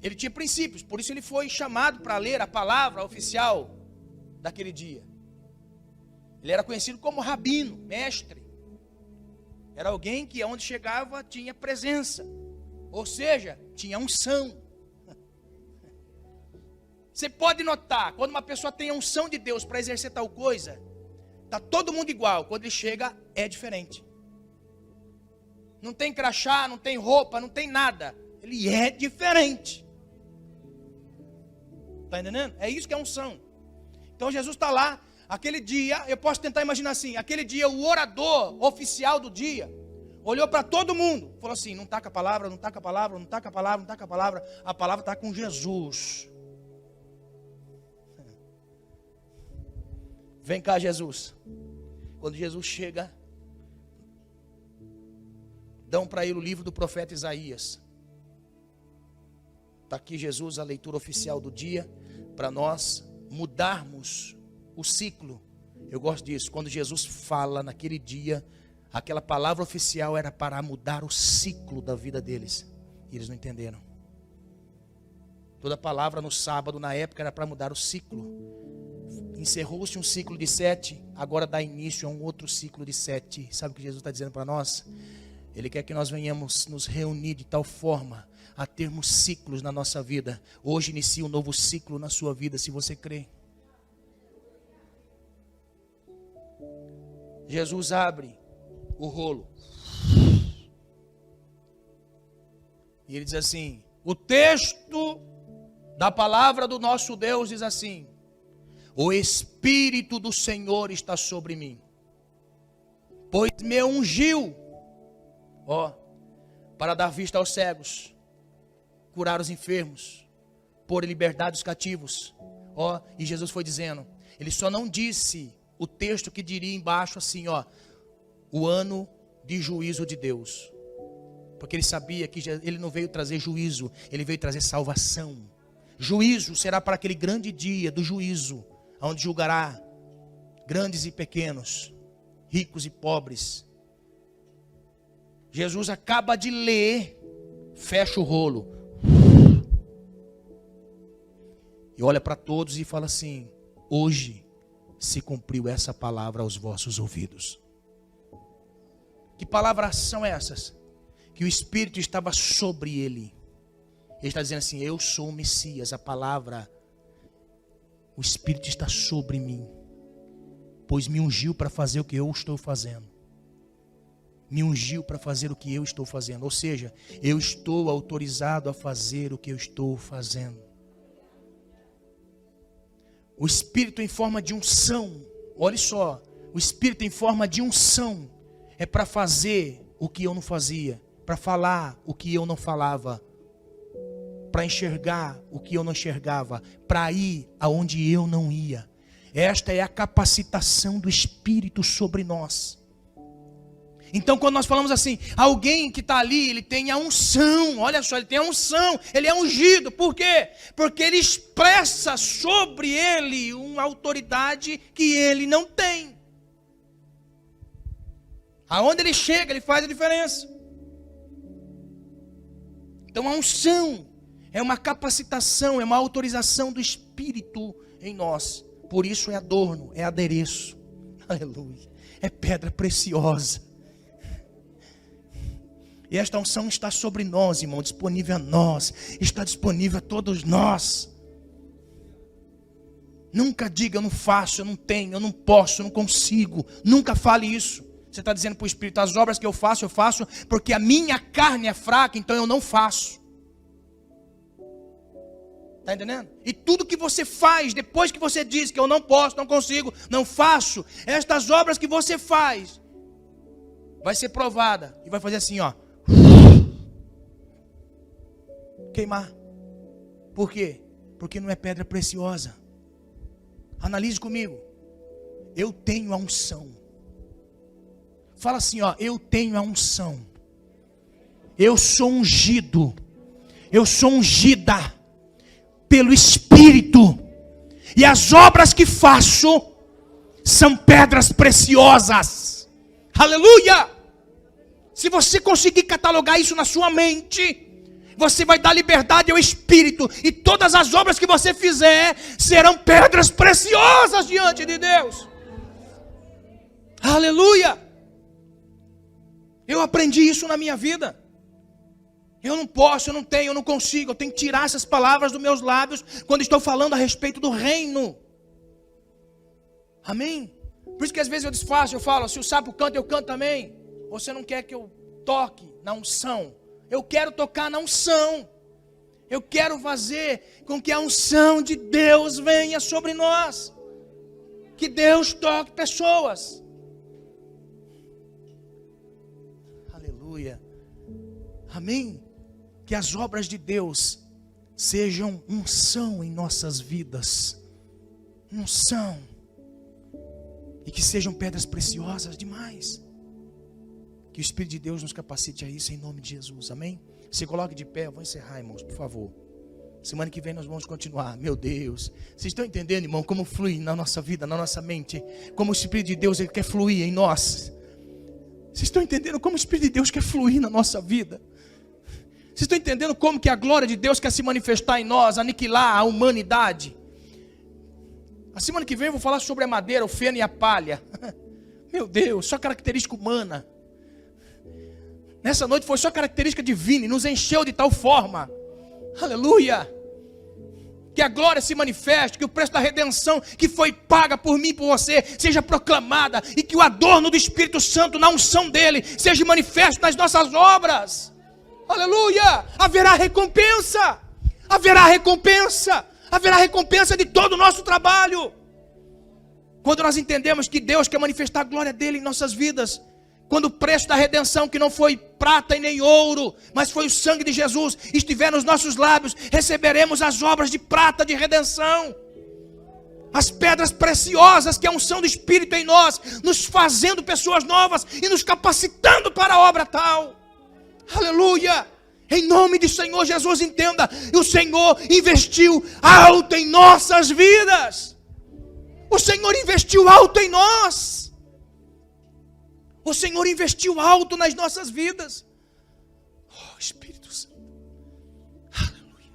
ele tinha princípios, por isso ele foi chamado para ler a palavra oficial daquele dia. Ele era conhecido como rabino, mestre. Era alguém que onde chegava tinha presença, ou seja, tinha unção. Você pode notar, quando uma pessoa tem a unção de Deus para exercer tal coisa, está todo mundo igual, quando ele chega é diferente. Não tem crachá, não tem roupa, não tem nada, ele é diferente. Está entendendo? É isso que é unção. Então Jesus está lá, aquele dia, eu posso tentar imaginar assim, aquele dia o orador oficial do dia, olhou para todo mundo, falou assim, não está com a palavra, não está com a palavra, não está com a palavra, não está com a palavra, a palavra está com Jesus. Vem cá, Jesus. Quando Jesus chega, dão para ele o livro do profeta Isaías. Está aqui Jesus, a leitura oficial do dia, para nós mudarmos o ciclo. Eu gosto disso, quando Jesus fala naquele dia, aquela palavra oficial era para mudar o ciclo da vida deles. E eles não entenderam. Toda palavra no sábado, na época, era para mudar o ciclo. Encerrou-se um ciclo de 7, agora dá início a um outro ciclo de 7. Sabe o que Jesus está dizendo para nós? Ele quer que nós venhamos nos reunir de tal forma a termos ciclos na nossa vida. Hoje inicia um novo ciclo na sua vida, se você crê. Jesus abre o rolo. E ele diz assim, o texto da palavra do nosso Deus diz assim: o Espírito do Senhor está sobre mim, pois me ungiu, para dar vista aos cegos, curar os enfermos, pôr em liberdade os cativos. E Jesus foi dizendo, ele só não disse o texto que diria embaixo assim, o ano de juízo de Deus, porque ele sabia que ele não veio trazer juízo, ele veio trazer salvação. Juízo será para aquele grande dia do juízo, onde julgará grandes e pequenos, ricos e pobres. Jesus acaba de ler, fecha o rolo e olha para todos e fala assim: hoje se cumpriu essa palavra aos vossos ouvidos. Que palavras são essas? que o Espírito estava sobre ele. Ele está dizendo assim: eu sou o Messias, a palavra. O Espírito está sobre mim, pois me ungiu para fazer o que eu estou fazendo. Me ungiu para fazer o que eu estou fazendo. Ou seja, eu estou autorizado a fazer o que eu estou fazendo. O Espírito em forma de unção. Olha só, o Espírito em forma de unção é para fazer o que eu não fazia, para falar o que eu não falava, para enxergar o que eu não enxergava, para ir aonde eu não ia. Esta é a capacitação do Espírito sobre nós. Então quando nós falamos assim, alguém que está ali, ele tem a unção, olha só, ele tem a unção, ele é ungido. Por quê? Porque ele expressa sobre ele uma autoridade que ele não tem. Aonde ele chega, ele faz a diferença. Então a unção é uma capacitação, é uma autorização do Espírito em nós. Por isso é adorno, é adereço. Aleluia. É pedra preciosa. E esta unção está sobre nós, irmão, disponível a nós. Está disponível a todos nós. Nunca diga, eu não faço, eu não tenho, eu não posso, eu não consigo. Nunca fale isso. Você está dizendo para o Espírito, as obras que eu faço porque a minha carne é fraca, então eu não faço. Está entendendo? E tudo que você faz, depois que você diz que eu não posso, não consigo, não faço, estas obras que você faz, vai ser provada. E vai fazer assim, ó. Queimar. Por quê? Porque não é pedra preciosa. Analise comigo. Eu tenho a unção. Fala assim, ó. Eu tenho a unção. Eu sou ungido. Eu sou ungida pelo Espírito. E as obras que faço são pedras preciosas. Aleluia! Se você conseguir catalogar isso na sua mente, você vai dar liberdade ao Espírito. E todas as obras que você fizer serão pedras preciosas diante de Deus. Aleluia! Eu aprendi isso na minha vida. Eu não posso, eu não tenho, eu não consigo. Eu tenho que tirar essas palavras dos meus lábios quando estou falando a respeito do reino. Amém? Por isso que às vezes eu desfaço, eu falo, se o sapo canta, eu canto também. Você não quer que eu toque na unção? Eu quero tocar na unção. Eu quero fazer com que a unção de Deus venha sobre nós. Que Deus toque pessoas. Aleluia. Amém? Que as obras de Deus sejam unção em nossas vidas. Unção. E que sejam pedras preciosas demais. Que o Espírito de Deus nos capacite a isso em nome de Jesus, amém? Se coloque de pé, eu vou encerrar, irmãos, por favor. Semana que vem nós vamos continuar, meu Deus. Vocês estão entendendo, irmão, como flui na nossa vida, na nossa mente? Como o Espírito de Deus, ele quer fluir em nós. Vocês estão entendendo como o Espírito de Deus quer fluir na nossa vida? Vocês estão entendendo como que a glória de Deus quer se manifestar em nós, aniquilar a humanidade? A semana que vem eu vou falar sobre a madeira, o feno e a palha. Meu Deus, só característica humana. Nessa noite foi só característica divina e nos encheu de tal forma. Aleluia. Que a glória se manifeste, que o preço da redenção que foi paga por mim e por você seja proclamada. E que o adorno do Espírito Santo na unção dele seja manifesto nas nossas obras. Aleluia. Haverá recompensa. Haverá recompensa. Haverá recompensa de todo o nosso trabalho. Quando nós entendemos que Deus quer manifestar a glória dele em nossas vidas. Quando o preço da redenção, que não foi prata e nem ouro, mas foi o sangue de Jesus, estiver nos nossos lábios, receberemos as obras de prata de redenção. As pedras preciosas que é a unção do Espírito em nós, nos fazendo pessoas novas e nos capacitando para a obra tal. Aleluia! Em nome do Senhor Jesus, entenda, o Senhor investiu alto em nossas vidas. O Senhor investiu alto em nós. O Senhor investiu alto nas nossas vidas. Oh, Espírito Santo. Aleluia.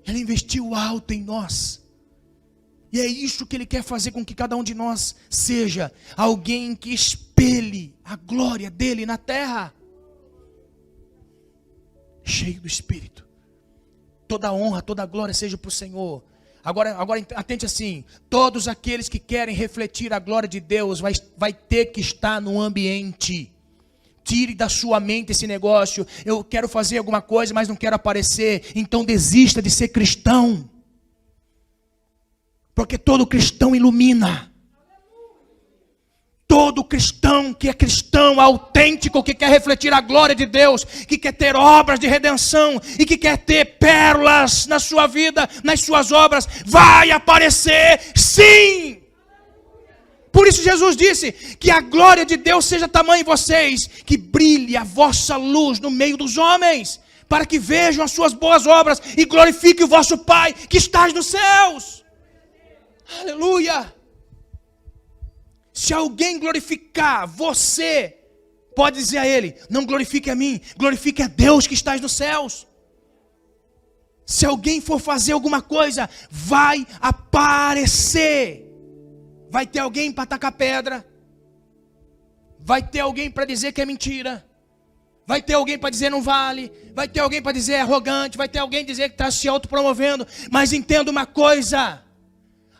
Ele investiu alto em nós. E é isso que Ele quer fazer com que cada um de nós seja alguém que espelhe a glória dEle na terra. cheio do Espírito. Toda honra, toda glória seja para o Senhor. Agora atente assim, todos aqueles que querem refletir a glória de Deus vai ter que estar no ambiente. Tire da sua mente esse negócio, eu quero fazer alguma coisa, mas não quero aparecer, então desista de ser cristão. Porque todo cristão ilumina. Todo cristão que é cristão, autêntico, que quer refletir a glória de Deus, que quer ter obras de redenção e que quer ter pérolas na sua vida, nas suas obras, vai aparecer sim. Por isso Jesus disse que a glória de Deus seja tamanha em vocês, que brilhe a vossa luz no meio dos homens, para que vejam as suas boas obras e glorifiquem o vosso Pai que estás nos céus. Aleluia! Se alguém glorificar você, pode dizer a ele, não glorifique a mim, glorifique a Deus que estás nos céus. Se alguém for fazer alguma coisa, vai aparecer. Vai ter alguém para tacar pedra. Vai ter alguém para dizer que é mentira. Vai ter alguém para dizer não vale. Vai ter alguém para dizer arrogante. Vai ter alguém dizer que está se autopromovendo. Mas entenda uma coisa.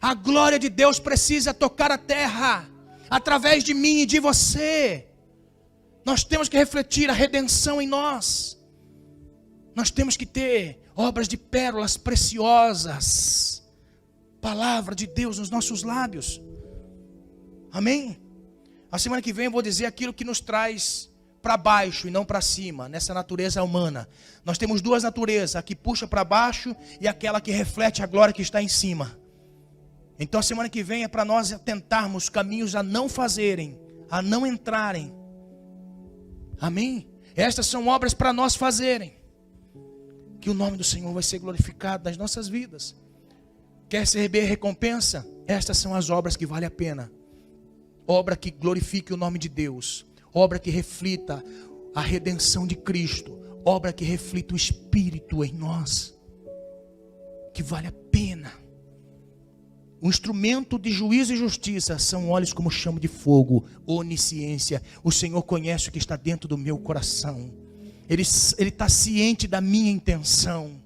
A glória de Deus precisa tocar a terra. Através de mim e de você. Nós temos que refletir a redenção em nós. Nós temos que ter obras de pérolas preciosas. Palavra de Deus nos nossos lábios. Amém? A semana que vem eu vou dizer aquilo que nos traz para baixo e não para cima, nessa natureza humana. Nós temos duas naturezas, a que puxa para baixo e aquela que reflete a glória que está em cima. Então a semana que vem é para nós tentarmos caminhos a não fazerem, a não entrarem. Amém? Estas são obras para nós fazerem. Que o nome do Senhor vai ser glorificado nas nossas vidas. Quer receber recompensa? Estas são as obras que valem a pena. Obra que glorifique o nome de Deus. Obra que reflita a redenção de Cristo. Obra que reflita o Espírito em nós. Que vale a pena. O instrumento de juízo e justiça são olhos como chama de fogo, onisciência. O Senhor conhece o que está dentro do meu coração. Ele está ciente da minha intenção.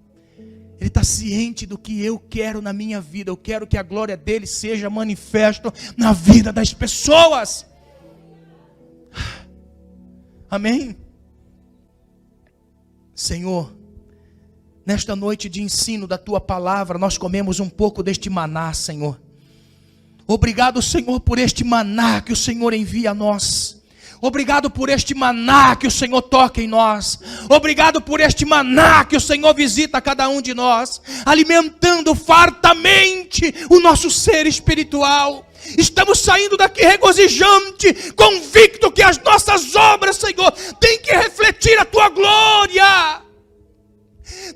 Ele está ciente do que eu quero na minha vida. Eu quero que a glória dele seja manifesta na vida das pessoas. Amém? Senhor, nesta noite de ensino da tua palavra, nós comemos um pouco deste maná, Senhor. Obrigado, Senhor, por este maná que o Senhor envia a nós. Obrigado por este maná que o Senhor toca em nós. Obrigado por este maná que o Senhor visita cada um de nós, alimentando fartamente o nosso ser espiritual. Estamos saindo daqui regozijante, convicto que as nossas obras, Senhor, têm que refletir a tua glória.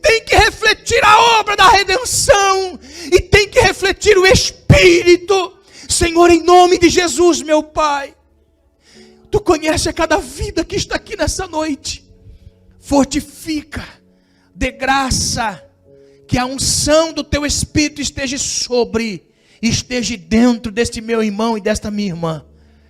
Tem que refletir a obra da redenção. E tem que refletir o Espírito. Senhor, em nome de Jesus, meu Pai. Tu conheces a cada vida que está aqui nessa noite. Fortifica, dê graça, que a unção do teu Espírito esteja sobre, esteja dentro deste meu irmão e desta minha irmã.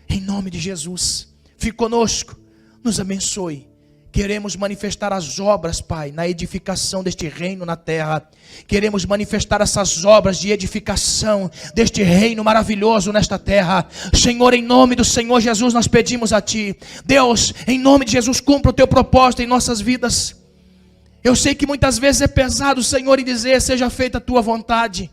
Em nome de Jesus, fique conosco, nos abençoe. Queremos manifestar as obras, Pai, na edificação deste reino na terra. Queremos manifestar essas obras de edificação deste reino maravilhoso nesta terra. Senhor, em nome do Senhor Jesus, nós pedimos a Ti. Deus, em nome de Jesus, cumpra o Teu propósito em nossas vidas. Eu sei que muitas vezes é pesado, Senhor, em dizer, seja feita a Tua vontade.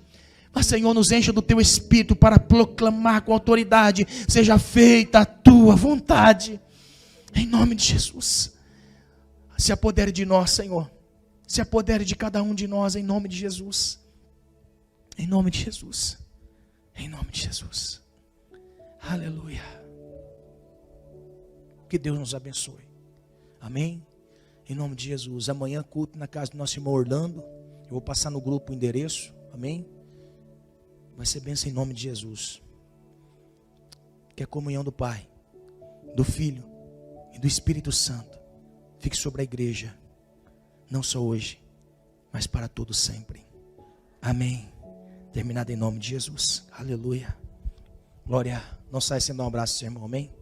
Mas, Senhor, nos encha do Teu Espírito para proclamar com autoridade, seja feita a Tua vontade. Em nome de Jesus. Se apodere de nós, Senhor. Se apodere de cada um de nós, em nome de Jesus. Em nome de Jesus. Em nome de Jesus. Aleluia. Que Deus nos abençoe. Amém? Em nome de Jesus. Amanhã culto na casa do nosso irmão Orlando. Eu vou passar no grupo o endereço. Amém? Vai ser bênção em nome de Jesus. Que a comunhão do Pai, do Filho e do Espírito Santo fique sobre a igreja, não só hoje, mas para todo sempre. Amém. Terminado em nome de Jesus. Aleluia. Glória. Não sai sem dar um abraço, seu irmão. Amém.